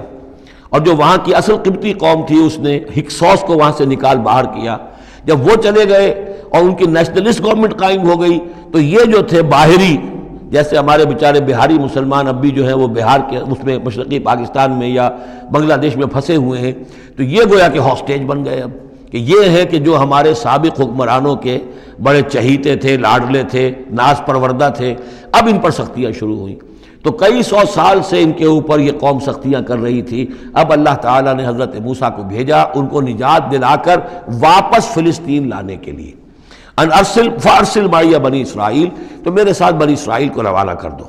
اور جو وہاں کی اصل قبطی قوم تھی اس نے ہکسوس کو وہاں سے نکال باہر کیا. جب وہ چلے گئے اور ان کی نیشنلسٹ گورنمنٹ قائم ہو گئی تو یہ جو تھے باہری، جیسے ہمارے بیچارے بہاری مسلمان اب بھی جو ہیں وہ بہار کے اس میں مشرقی پاکستان میں یا بنگلہ دیش میں پھنسے ہوئے ہیں، تو یہ گویا کہ ہاسٹیج بن گئے اب، کہ یہ ہے کہ جو ہمارے سابق حکمرانوں کے بڑے چہیتے تھے، لاڈلے تھے، ناز پروردہ تھے، اب ان پر سختیاں شروع ہوئیں. تو کئی 100 سال سے ان کے اوپر یہ قوم سختیاں کر رہی تھی. اب اللہ تعالیٰ نے حضرت موسیٰ کو بھیجا ان کو نجات دلا کر واپس فلسطین لانے کے لیے. ان ارسل فارسل معی بنی اسرائیل، تو میرے ساتھ بنی اسرائیل کو روانہ کر دو.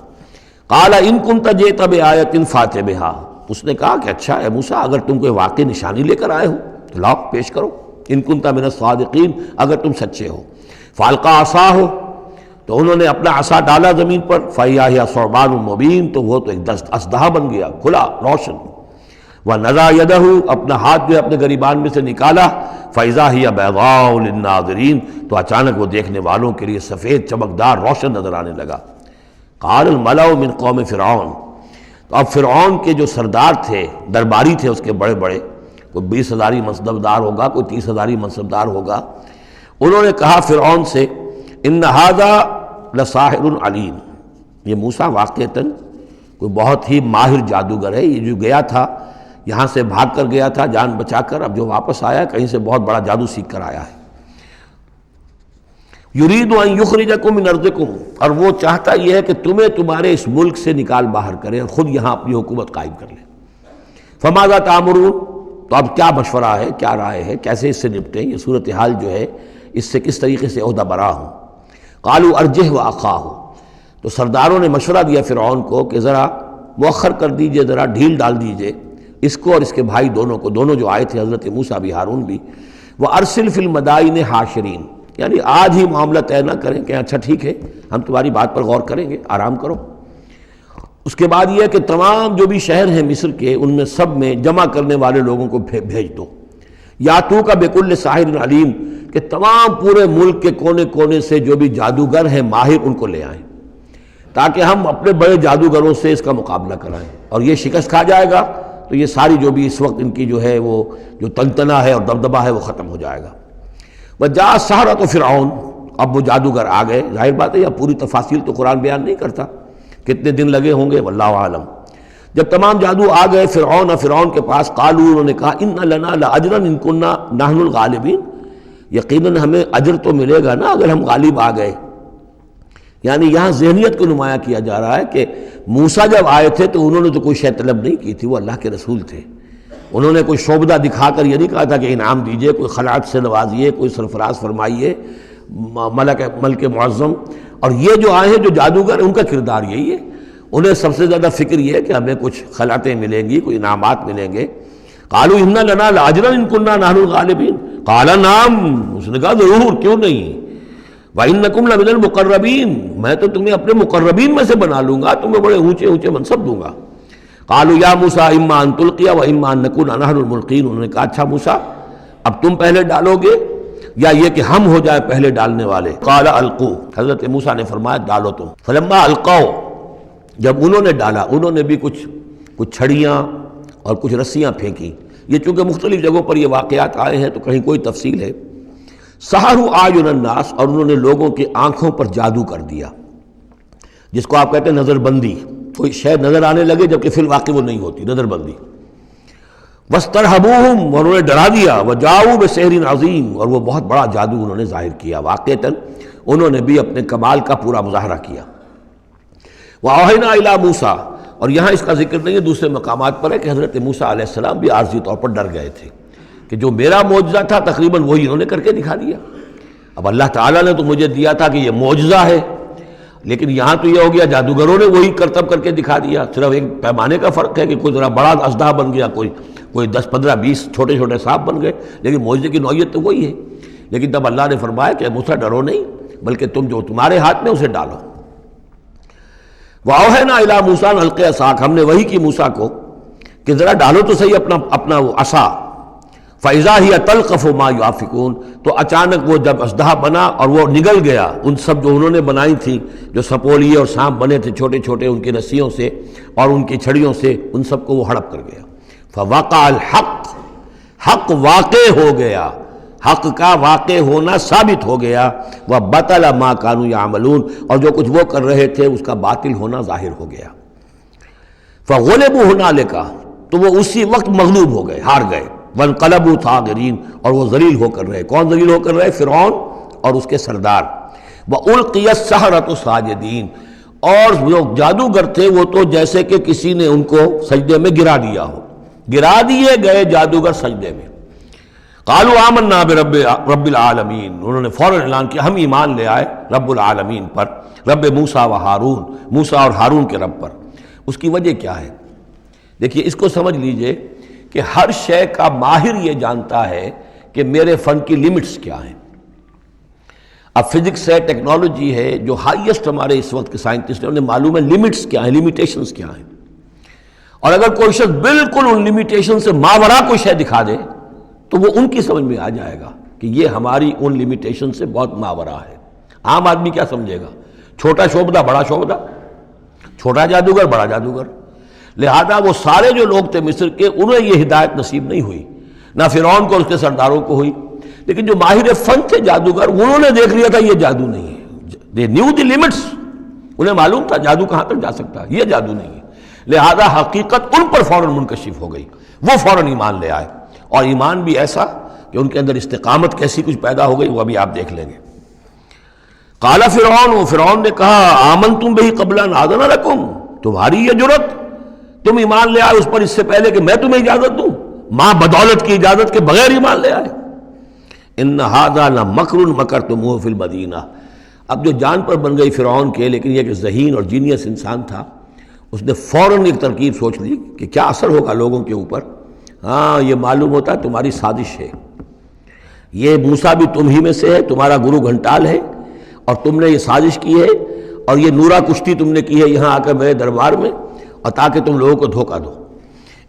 قال ان کنت جئت بآیۃ فأت بہا، اس نے کہا کہ اچھا ہے موسیٰ، اگر تم کوئی واقعی نشانی لے کر آئے ہو تو لاؤ پیش کرو، ان کنت من الصادقین، اگر تم سچے ہو. فالقى عصاہ، تو انہوں نے اپنا عصا ڈالا زمین پر، فإذا هي ثعبان مبین، تو وہ تو ایک اسدحہ بن گیا کھلا روشن. وَنَزَعَ يَدَهُ، اپنا ہاتھ جو ہے اپنے گریبان میں سے نکالا، فإذا هي بيضاء للناظرین، تو اچانک وہ دیکھنے والوں کے لیے سفید چمکدار روشن نظر آنے لگا. قال الملأ من قوم فرعون، تو اب فرعون کے جو سردار تھے، درباری تھے اس کے بڑے بڑے، کوئی 20,000 منصبدار ہوگا، کوئی 30,000 منصبدار ہوگا، انہوں نے کہا فرعون سے ان ھذا لساحر علیم، یہ موسیٰ واقعتاً کوئی بہت ہی ماہر جادوگر ہے. یہ جو گیا تھا یہاں سے بھاگ کر گیا تھا جان بچا کر، اب جو واپس آیا کہیں سے بہت بڑا جادو سیکھ کر آیا ہے. یرید ان یخرجکم من ارضکم، اور وہ چاہتا یہ ہے کہ تمہیں تمہارے اس ملک سے نکال باہر کرے اور خود یہاں اپنی حکومت قائم کر لے. فماذا تأمرون، تو اب کیا مشورہ ہے، کیا رائے ہے، کیسے اس سے نپٹیں، یہ صورتحال جو ہے اس سے کس طریقے سے عہدہ برا ہوں. قالوا ارجہ واخاہ، تو سرداروں نے مشورہ دیا فرعون کو کہ ذرا مؤخر کر دیجئے، ذرا ڈھیل ڈال دیجئے اس کو اور اس کے بھائی دونوں کو، دونوں جو آئے تھے حضرت موسیٰ بھی ہارون بھی. وارسل فی المدائن حاشرین، یعنی آج ہی معاملہ طے نہ کریں کہ اچھا ٹھیک ہے ہم تمہاری بات پر غور کریں گے، آرام کرو. اس کے بعد یہ ہے کہ تمام جو بھی شہر ہیں مصر کے ان میں سب میں جمع کرنے والے لوگوں کو بھیج دو. یاتوک بکل ساحر علیم، کہ تمام پورے ملک کے کونے کونے سے جو بھی جادوگر ہیں ماہر ان کو لے آئیں، تاکہ ہم اپنے بڑے جادوگروں سے اس کا مقابلہ کرائیں، اور یہ شکست کھا جائے گا تو یہ ساری جو بھی اس وقت ان کی جو ہے وہ جو تنتنا ہے اور دبدبہ ہے وہ ختم ہو جائے گا. وجاء السحرۃ فرعون، اب وہ جادوگر آ گئے. ظاہر بات ہے یہ پوری تفاصیل تو قرآن بیان نہیں کرتا، کتنے دن لگے ہوں گے واللہ عالم. جب تمام جادو آ گئے فرعون کے پاس، قالوا، انہوں نے کہا ان لنا لاجرا ان کنا نحن الغالبین، یقیناً ہمیں اجر تو ملے گا نا اگر ہم غالب آ گئے. یعنی یہاں ذہنیت کو نمایاں کیا جا رہا ہے کہ موسیٰ جب آئے تھے تو انہوں نے تو کوئی شے طلب نہیں کی تھی، وہ اللہ کے رسول تھے. انہوں نے کوئی شعبدہ دکھا کر یہ نہیں کہا تھا کہ انعام دیجئے، کوئی خلعت سے نوازیے، کوئی سرفراز فرمائیے، ملک معظم. اور یہ جو آئے ہیں جو جادوگر ان کا کردار یہی ہے، انہیں سب سے زیادہ فکر یہ ہے کہ ہمیں کچھ خلعتیں ملیں گی، کوئی انعامات ملیں گے. قالوا ان لنا لاجرا ان كنا نحن الغالبین، قال نعم، اس نے کہا ضرور، کیوں نہیں. وَإِنَّكُمْ لَمِنَ الْمُقَرَّبِينَ، میں تو تمہیں اپنے مقربین میں سے بنا لوں گا، تمہیں بڑے اونچے اونچے منصب دوں گا. قالوا یا موسیٰ اما ان تلقی و اما ان نکون نحن الملقین، انہوں نے کہا اچھا موسیٰ اب تم پہلے ڈالو گے یا یہ کہ ہم ہو جائے پہلے ڈالنے والے. قال القوا، حضرت موسیٰ نے فرمایا ڈالو تم. فلما القوا، جب انہوں نے ڈالا، انہوں نے بھی کچھ چھڑیاں اور کچھ رسیاں پھینکی. یہ چونکہ مختلف جگہوں پر یہ واقعات آئے ہیں تو کہیں کوئی تفصیل ہے. سحروا اعین الناس، اور انہوں نے لوگوں کی آنکھوں پر جادو کر دیا، جس کو آپ کہتے ہیں نظر بندی. کوئی شے نظر آنے لگے جبکہ فی الواقع وہ نہیں ہوتی، نظر بندی. واسترہبوہم، اور انہوں نے ڈرا دیا. وجاؤوا بسحر عظیم، اور وہ بہت بڑا جادو انہوں نے ظاہر کیا. واقعتاً انہوں نے بھی اپنے کمال کا پورا مظاہرہ کیا. وَأَوْحَيْنَا إِلَىٰ مُوسَىٰ، اور یہاں اس کا ذکر نہیں ہے، دوسرے مقامات پر ہے کہ حضرت موسیٰ علیہ السلام بھی عارضی طور پر ڈر گئے تھے کہ جو میرا معجزہ تھا تقریباً وہی انہوں نے کر کے دکھا دیا. اب اللہ تعالیٰ نے تو مجھے دیا تھا کہ یہ معجزہ ہے، لیکن یہاں تو یہ ہو گیا جادوگروں نے وہی کرتب کر کے دکھا دیا. صرف ایک پیمانے کا فرق ہے کہ کوئی ذرا بڑا اژدہا بن گیا، کوئی 10 15 20 چھوٹے چھوٹے سانپ بن گئے، لیکن معجزے کی نوعیت تو وہی ہے. لیکن تب اللہ نے فرمایا کہ موسیٰ ڈرو نہیں، بلکہ تم جو تمہارے ہاتھ میں اسے ڈالو. وَأَوْحَيْنَا إِلَىٰ مُوسَىٰ أَنْ أَلْقِ عَصَاكَ، ہم نے وہی کی موسیٰ کو کہ ذرا ڈالو تو صحیح اپنا وہ عصا. فَإِذَا هِيَ تَلْقَفُ مَا يُأْفِكُونَ، تو اچانک وہ جب اژدہا بنا اور وہ نگل گیا ان سب جو انہوں نے بنائی تھی، جو سپولیے اور سانپ بنے تھے چھوٹے چھوٹے ان کی رسیوں سے اور ان کی چھڑیوں سے، ان سب کو وہ ہڑپ کر گیا۔ فَوَقَعَ الْحَقُّ، حق واقع ہو گیا، حق کا واقع ہونا ثابت ہو گیا۔ وَبَطَلَ مَا كَانُوا يَعْمَلُونَ، اور جو کچھ وہ کر رہے تھے اس کا باطل ہونا ظاہر ہو گیا۔ فَغُلِبُوا هُنَالِكَ، تو وہ اسی وقت مغلوب ہو گئے، ہار گئے۔ وَانْقَلَبُوا صَاغِرِينَ، اور وہ ذلیل ہو کر رہے۔ کون ذلیل ہو کر رہے؟ فرعون اور اس کے سردار۔ وَأُلْقِيَ السَّحَرَةُ ساجدین، اور جو جادوگر تھے وہ تو جیسے کہ کسی نے ان کو سجدے میں گرا دیا ہو، گرا دیے گئے جادوگر سجدے میں۔ قالوا آمنا برب العالمین، انہوں نے فوراً اعلان کیا ہم ایمان لے آئے رب العالمین پر، رب موسیٰ و ہارون، موسیٰ اور ہارون کے رب پر۔ اس کی وجہ کیا ہے؟ دیکھیے اس کو سمجھ لیجئے کہ ہر شے کا ماہر یہ جانتا ہے کہ میرے فن کی لیمٹس کیا ہیں۔ اب فزکس ہے، ٹیکنالوجی ہے، جو ہائیسٹ ہمارے اس وقت کے سائنٹسٹ ہیں، انہیں معلوم ہے لیمٹس کیا ہیں، لیمیٹیشنز کیا ہیں۔ اور اگر کوئی شخص بالکل ان لیمیٹیشن سے ماوراء کوئی شے دکھا دے تو وہ ان کی سمجھ میں آ جائے گا کہ یہ ہماری ان لیمیٹیشن سے بہت ماوراء ہے۔ عام آدمی کیا سمجھے گا؟ چھوٹا شعبدہ بڑا شعبدہ، چھوٹا جادوگر بڑا جادوگر۔ لہذا وہ سارے جو لوگ تھے مصر کے، انہیں یہ ہدایت نصیب نہیں ہوئی، نہ فرعون کو اور اس کے سرداروں کو ہوئی، لیکن جو ماہر فن تھے جادوگر، انہوں نے دیکھ لیا تھا یہ جادو نہیں ہے، they knew the limits، انہیں معلوم تھا جادو کہاں تک جا سکتا ہے، یہ جادو نہیں ہے۔ لہذا حقیقت ان پر فوراً منکشف ہو گئی، وہ فوراً ایمان لے آئے، اور ایمان بھی ایسا کہ ان کے اندر استقامت کیسی کچھ پیدا ہو گئی وہ ابھی آپ دیکھ لیں گے۔ قال فرعون، فرعون نے کہا آمنتم بہ قبل ان آذن لکم، تمہاری یہ جرت، تم ایمان لے آئے اس پر اس سے پہلے کہ میں تمہیں اجازت دوں، ماں بدولت کی اجازت کے بغیر ایمان لے آئے۔ ان ھذا لمکر مکرتموہ فی المدینہ، اب جو جان پر بن گئی فرعون کے، لیکن یہ کہ ذہین اور جینیس انسان تھا، اس نے فوراً ایک ترکیب سوچ لی کہ کیا اثر ہوگا لوگوں کے اوپر۔ ہاں یہ معلوم ہوتا ہے تمہاری سازش ہے، یہ موسیٰ بھی تم ہی میں سے ہے، تمہارا گرو گھنٹال ہے، اور تم نے یہ سازش کی ہے، اور یہ نورا کشتی تم نے کی ہے یہاں آ کر میرے دربار میں، اور تاکہ تم لوگوں کو دھوکہ دو۔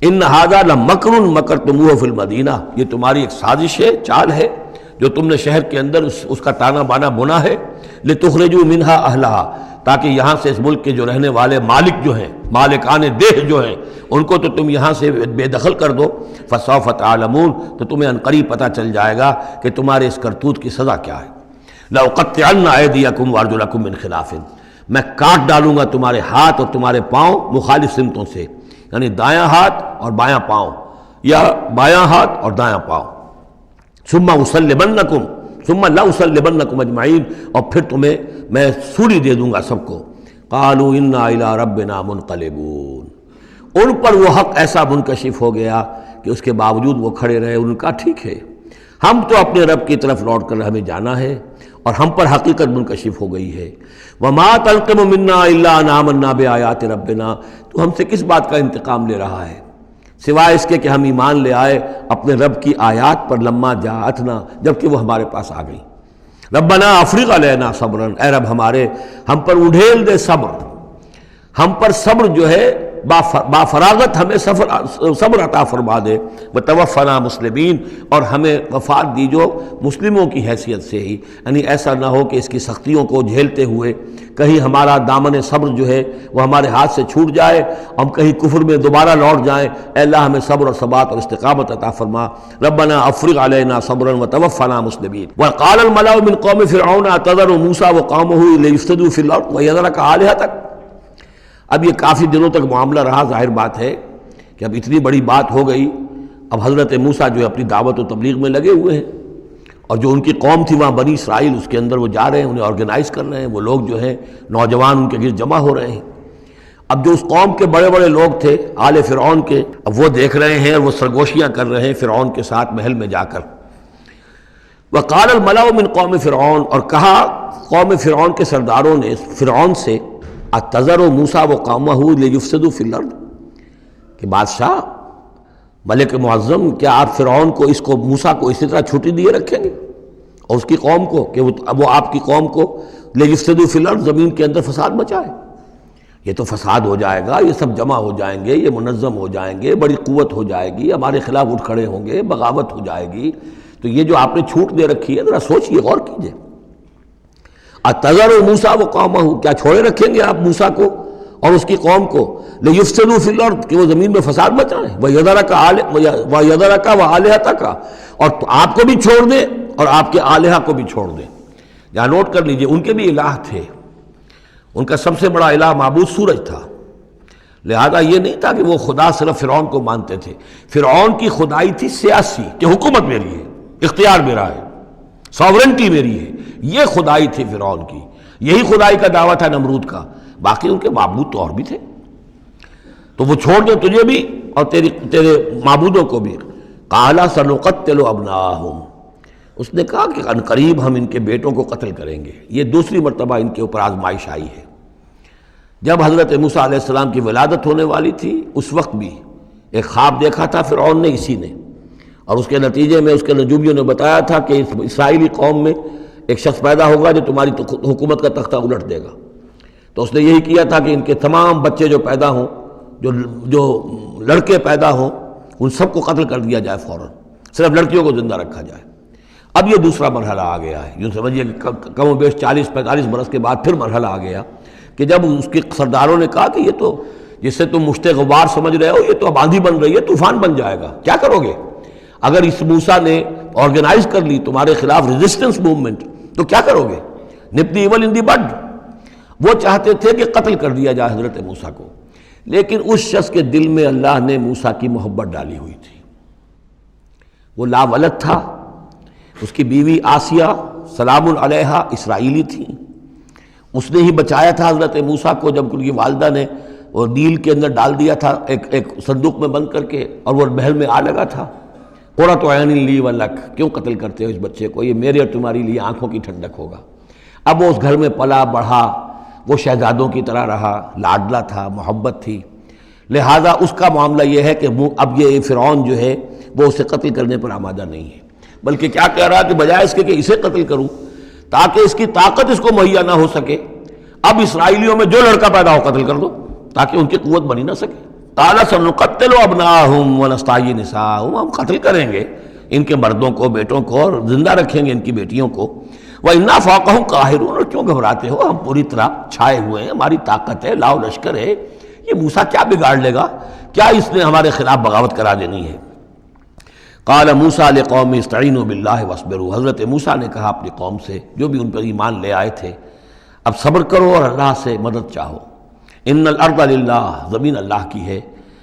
ان ھذا لمکر مکرتموہ فی المدینہ، یہ تمہاری ایک سازش ہے، چال ہے جو تم نے شہر کے اندر اس کا تانا بانا بنا ہے، لتخرجوا منہا اہلہا، تاکہ یہاں سے اس ملک کے جو رہنے والے مالک جو ہیں، مالکان دیہ جو ہیں، ان کو تو تم یہاں سے بے دخل کر دو۔ فسوف تعلمون، تو تمہیں عنقریب پتہ چل جائے گا کہ تمہارے اس کرتوت کی سزا کیا ہے۔ لأقطعن ایدیکم وارجلکم من خلاف، میں کاٹ ڈالوں گا تمہارے ہاتھ اور تمہارے پاؤں مخالف سمتوں سے، یعنی دایاں ہاتھ اور بایاں پاؤں، یا بایاں ہاتھ اور دایاں پاؤں۔ ثم اسلبنکم، ثم لاسلبنکم اجمعین، اور پھر تمہیں میں سولی دے دوں گا سب کو۔ قالوا انا الی ربنا منقلبون، ان پر وہ حق ایسا منکشف ہو گیا کہ اس کے باوجود وہ کھڑے رہے، ان کا ٹھیک ہے، ہم تو اپنے رب کی طرف لوٹ کر ہمیں جانا ہے، اور ہم پر حقیقت منکشف ہو گئی ہے۔ وما تنقم منا الا ان آمنا بآیات ربنا، تو ہم سے کس بات کا انتقام لے رہا ہے سوائے اس کے کہ ہم ایمان لے آئے اپنے رب کی آیات پر، لما جاءتنا، جبکہ وہ ہمارے پاس آ گئی۔ ربنا افرغ علینا صبرا، اے رب ہمارے ہم پر اڈھیل دے صبر، ہم پر صبر جو ہے با فراغت ہمیں صبر عطا فرما دے، وتوفنا مسلمین، اور ہمیں وفات دیجو مسلموں کی حیثیت سے ہی، یعنی ایسا نہ ہو کہ اس کی سختیوں کو جھیلتے ہوئے کہیں ہمارا دامن صبر جو ہے وہ ہمارے ہاتھ سے چھوٹ جائے، ہم کہیں کفر میں دوبارہ لوٹ جائیں۔ اے اللہ ہمیں صبر اور ثبات اور استقامت عطا فرما۔ ربنا افرغ علینا صبرا وتوفنا مسلمین۔ وقال الملأ من قوم فرعون اتذر موسیٰ وقومه ليفسدوا في الارض ويذرك آلهتك، اب یہ کافی دنوں تک معاملہ رہا، ظاہر بات ہے کہ اب اتنی بڑی بات ہو گئی، اب حضرت موسیٰ جو ہے اپنی دعوت و تبلیغ میں لگے ہوئے ہیں، اور جو ان کی قوم تھی وہاں بنی اسرائیل، اس کے اندر وہ جا رہے ہیں، انہیں آرگنائز کر رہے ہیں، وہ لوگ جو ہیں نوجوان ان کے گرد جمع ہو رہے ہیں۔ اب جو اس قوم کے بڑے بڑے لوگ تھے آل فرعون کے، اب وہ دیکھ رہے ہیں اور وہ سرگوشیاں کر رہے ہیں فرعون کے ساتھ محل میں جا کر۔ وقال الملأ من قوم فرعون، اور کہا قوم فرعون کے سرداروں نے فرعون سے، اتذر موسیٰ وقومہ لیفسدوا فی الارض، کہ بادشاہ ملک معظم کیا آپ فرعون کو، اس کو موسیٰ کو اسی طرح چھٹی دیے رکھیں گے، اور اس کی قوم کو کہ وہ آپ کی قوم کو لیفسدوا فی الارض، زمین کے اندر فساد مچائے؟ یہ تو فساد ہو جائے گا، یہ سب جمع ہو جائیں گے، یہ منظم ہو جائیں گے، بڑی قوت ہو جائے گی، ہمارے خلاف اٹھ کھڑے ہوں گے، بغاوت ہو جائے گی، تو یہ جو آپ نے چھوٹ دے رکھی ہے ذرا سوچئے، غور کیجئے۔ اتذر موسیٰ وقومہ، کیا چھوڑے رکھیں گے آپ موسیٰ کو اور اس کی قوم کو، لیفسدوا فی الارض، کہ وہ زمین میں فساد مچائیں، ویذرک وآلہتک، اور آپ کو بھی چھوڑ دیں اور آپ کے آلہہ کو بھی چھوڑ دیں۔ یہاں نوٹ کر لیجئے، ان کے بھی الہ تھے، ان کا سب سے بڑا الہ معبود سورج تھا، لہذا یہ نہیں تھا کہ وہ خدا صرف فرعون کو مانتے تھے۔ فرعون کی خدائی تھی سیاسی، کہ حکومت میری ہے، اختیار میرا ہے، ساورنٹی میری ہے، یہ خدائی تھی فرعون کی، یہی خدائی کا دعویٰ تھا نمرود کا، باقی ان کے معبود تو اور بھی تھے، تو وہ چھوڑ دیں تجھے بھی اور تیرے معبودوں کو بھی۔ قال سنقتل ابناءہم، اس نے کہا کہ عنقریب ہم ان کے بیٹوں کو قتل کریں گے۔ یہ دوسری مرتبہ ان کے اوپر آزمائش آئی ہے۔ جب حضرت موسیٰ علیہ السلام کی ولادت ہونے والی تھی اس وقت بھی ایک خواب دیکھا تھا فرعون نے، اسی نے، اور اس کے نتیجے میں اس کے نجومیوں نے بتایا تھا کہ اس اسرائیلی قوم میں ایک شخص پیدا ہوگا جو تمہاری حکومت کا تختہ الٹ دے گا۔ تو اس نے یہی کیا تھا کہ ان کے تمام بچے جو پیدا ہوں، جو لڑکے پیدا ہوں، ان سب کو قتل کر دیا جائے فوراً، صرف لڑکیوں کو زندہ رکھا جائے۔ اب یہ دوسرا مرحلہ آ گیا ہے، یوں سمجھیے کہ کم و بیش 40-45 برس کے بعد پھر مرحلہ آ گیا کہ جب اس کے سرداروں نے کہا کہ یہ تو جس سے تم مشت غبار سمجھ رہے ہو، یہ تو اب آندھی بن رہی ہے، طوفان بن جائے گا، کیا کرو گے؟ اگر اس موسیٰ نے آرگنائز کر لی تمہارے خلاف ریزسٹنس موومنٹ تو کیا کرو گے؟ نپ دی ایول ان دی بڈ۔ وہ چاہتے تھے کہ قتل کر دیا جائے حضرت موسیٰ کو، لیکن اس شخص کے دل میں اللہ نے موسیٰ کی محبت ڈالی ہوئی تھی، وہ لا ولد تھا، اس کی بیوی آسیہ سلام علیہا اسرائیلی تھی، اس نے ہی بچایا تھا حضرت موسیٰ کو جب ان کی والدہ نے وہ نیل کے اندر ڈال دیا تھا ایک صندوق میں بند کر کے، اور وہ محل میں آ لگا تھا۔ قرۃ عین لی ولک، کیوں قتل کرتے ہو اس بچے کو، یہ میرے اور تمہاری لیے آنکھوں کی ٹھنڈک ہوگا۔ اب وہ اس گھر میں پلا بڑھا، وہ شہزادوں کی طرح رہا، لاڈلا تھا، محبت تھی، لہٰذا اس کا معاملہ یہ ہے کہ اب یہ فرعون جو ہے وہ اسے قتل کرنے پر آمادہ نہیں ہے، بلکہ کیا کہہ رہا ہے کہ بجائے اس کے کہ اسے قتل کروں تاکہ اس کی طاقت اس کو مہیا نہ ہو سکے، اب اسرائیلیوں میں جو لڑکا پیدا ہو قتل کر دو تاکہ ان کی قوت بنی نہ سکے۔ قال سنقتل ابناءہم ونستحیی نساءہم، ہم قتل کریں گے ان کے مردوں کو، بیٹوں کو، اور زندہ رکھیں گے ان کی بیٹیوں کو۔ وَإِنَّا فَوْقَهُمْ قَاهِرُونَ، اور کیوں گھبراتے ہو، ہم پوری طرح چھائے ہوئے ہیں، ہماری طاقت ہے، لاؤ لشکر ہے، یہ موسیٰ کیا بگاڑ لے گا، کیا اس نے ہمارے خلاف بغاوت کرا دینی ہے۔ قال موسیٰ لقومہ استعینوا باللہ واصبروا، حضرت موسیٰ نے کہا اپنی قوم سے جو بھی ان پر ایمان لے آئے تھے، اب صبر کرو اور اللہ سے مدد چاہو۔ ان الارض للہ، زمین اللہ کی ہے،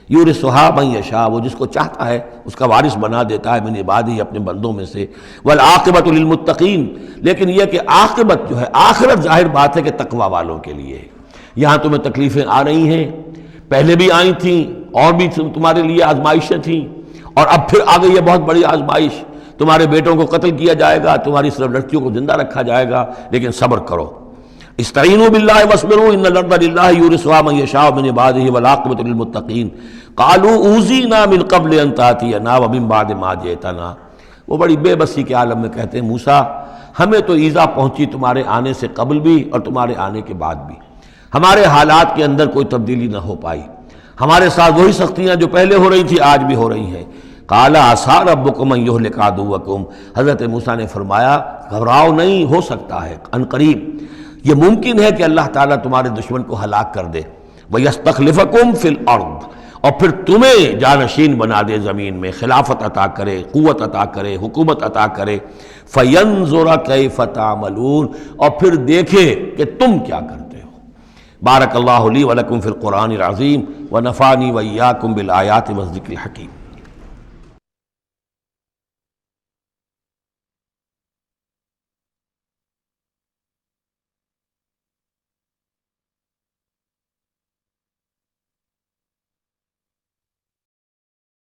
یورثھا من یشاء، وہ جس کو چاہتا ہے اس کا وارث بنا دیتا ہے، من عبادہ، اپنے بندوں میں سے، والعاقبۃ للمتقین، لیکن یہ کہ عاقبت جو ہے، آخرت ظاہر بات ہے کہ تقوی والوں کے لیے ہے۔ یہاں تمہیں تکلیفیں آ رہی ہیں، پہلے بھی آئی تھیں اور بھی تمہارے لیے آزمائشیں تھیں، اور اب پھر آ گئی ہے بہت بڑی آزمائش، تمہارے بیٹوں کو قتل کیا جائے گا، تمہاری صرف لڑکیوں کو زندہ رکھا جائے گا، لیکن صبر کرو۔ استعینوا باللہ واصبروا ان الارض للہ یورثھا من یشاء من عبادہ والعاقبۃ للمتقین قالوا اوذینا من قبل ان تأتینا ومن بعد ما جئتنا، وہ بڑی بے بسی کے عالم میں کہتے ہیں موسیٰ ہمیں تو ایذا پہنچی تمہارے آنے سے قبل بھی اور تمہارے آنے کے بعد بھی، ہمارے حالات کے اندر کوئی تبدیلی نہ ہو پائی، ہمارے ساتھ وہی سختیاں جو پہلے ہو رہی تھی آج بھی ہو رہی ہیں۔ قال عسیٰ ربکم ان یہلک عدوکم، حضرت موسیٰ نے فرمایا گھبراؤ نہیں، ہو سکتا ہے عنقریب یہ ممکن ہے کہ اللہ تعالیٰ تمہارے دشمن کو ہلاک کر دے، وَيَسْتَخْلِفَكُمْ فِي الْأَرْضِ، اور پھر تمہیں جانشین بنا دے زمین میں، خلافت عطا کرے، قوت عطا کرے، حکومت عطا کرے، فَيَنْظُرَ كَيْفَ تَعْمَلُونَ، اور پھر دیکھے کہ تم کیا کرتے ہو۔ بارک اللہ لی ولکم فی القرآن العظیم ونفعنی وإیاکم بالآیات والذکر الحکیم۔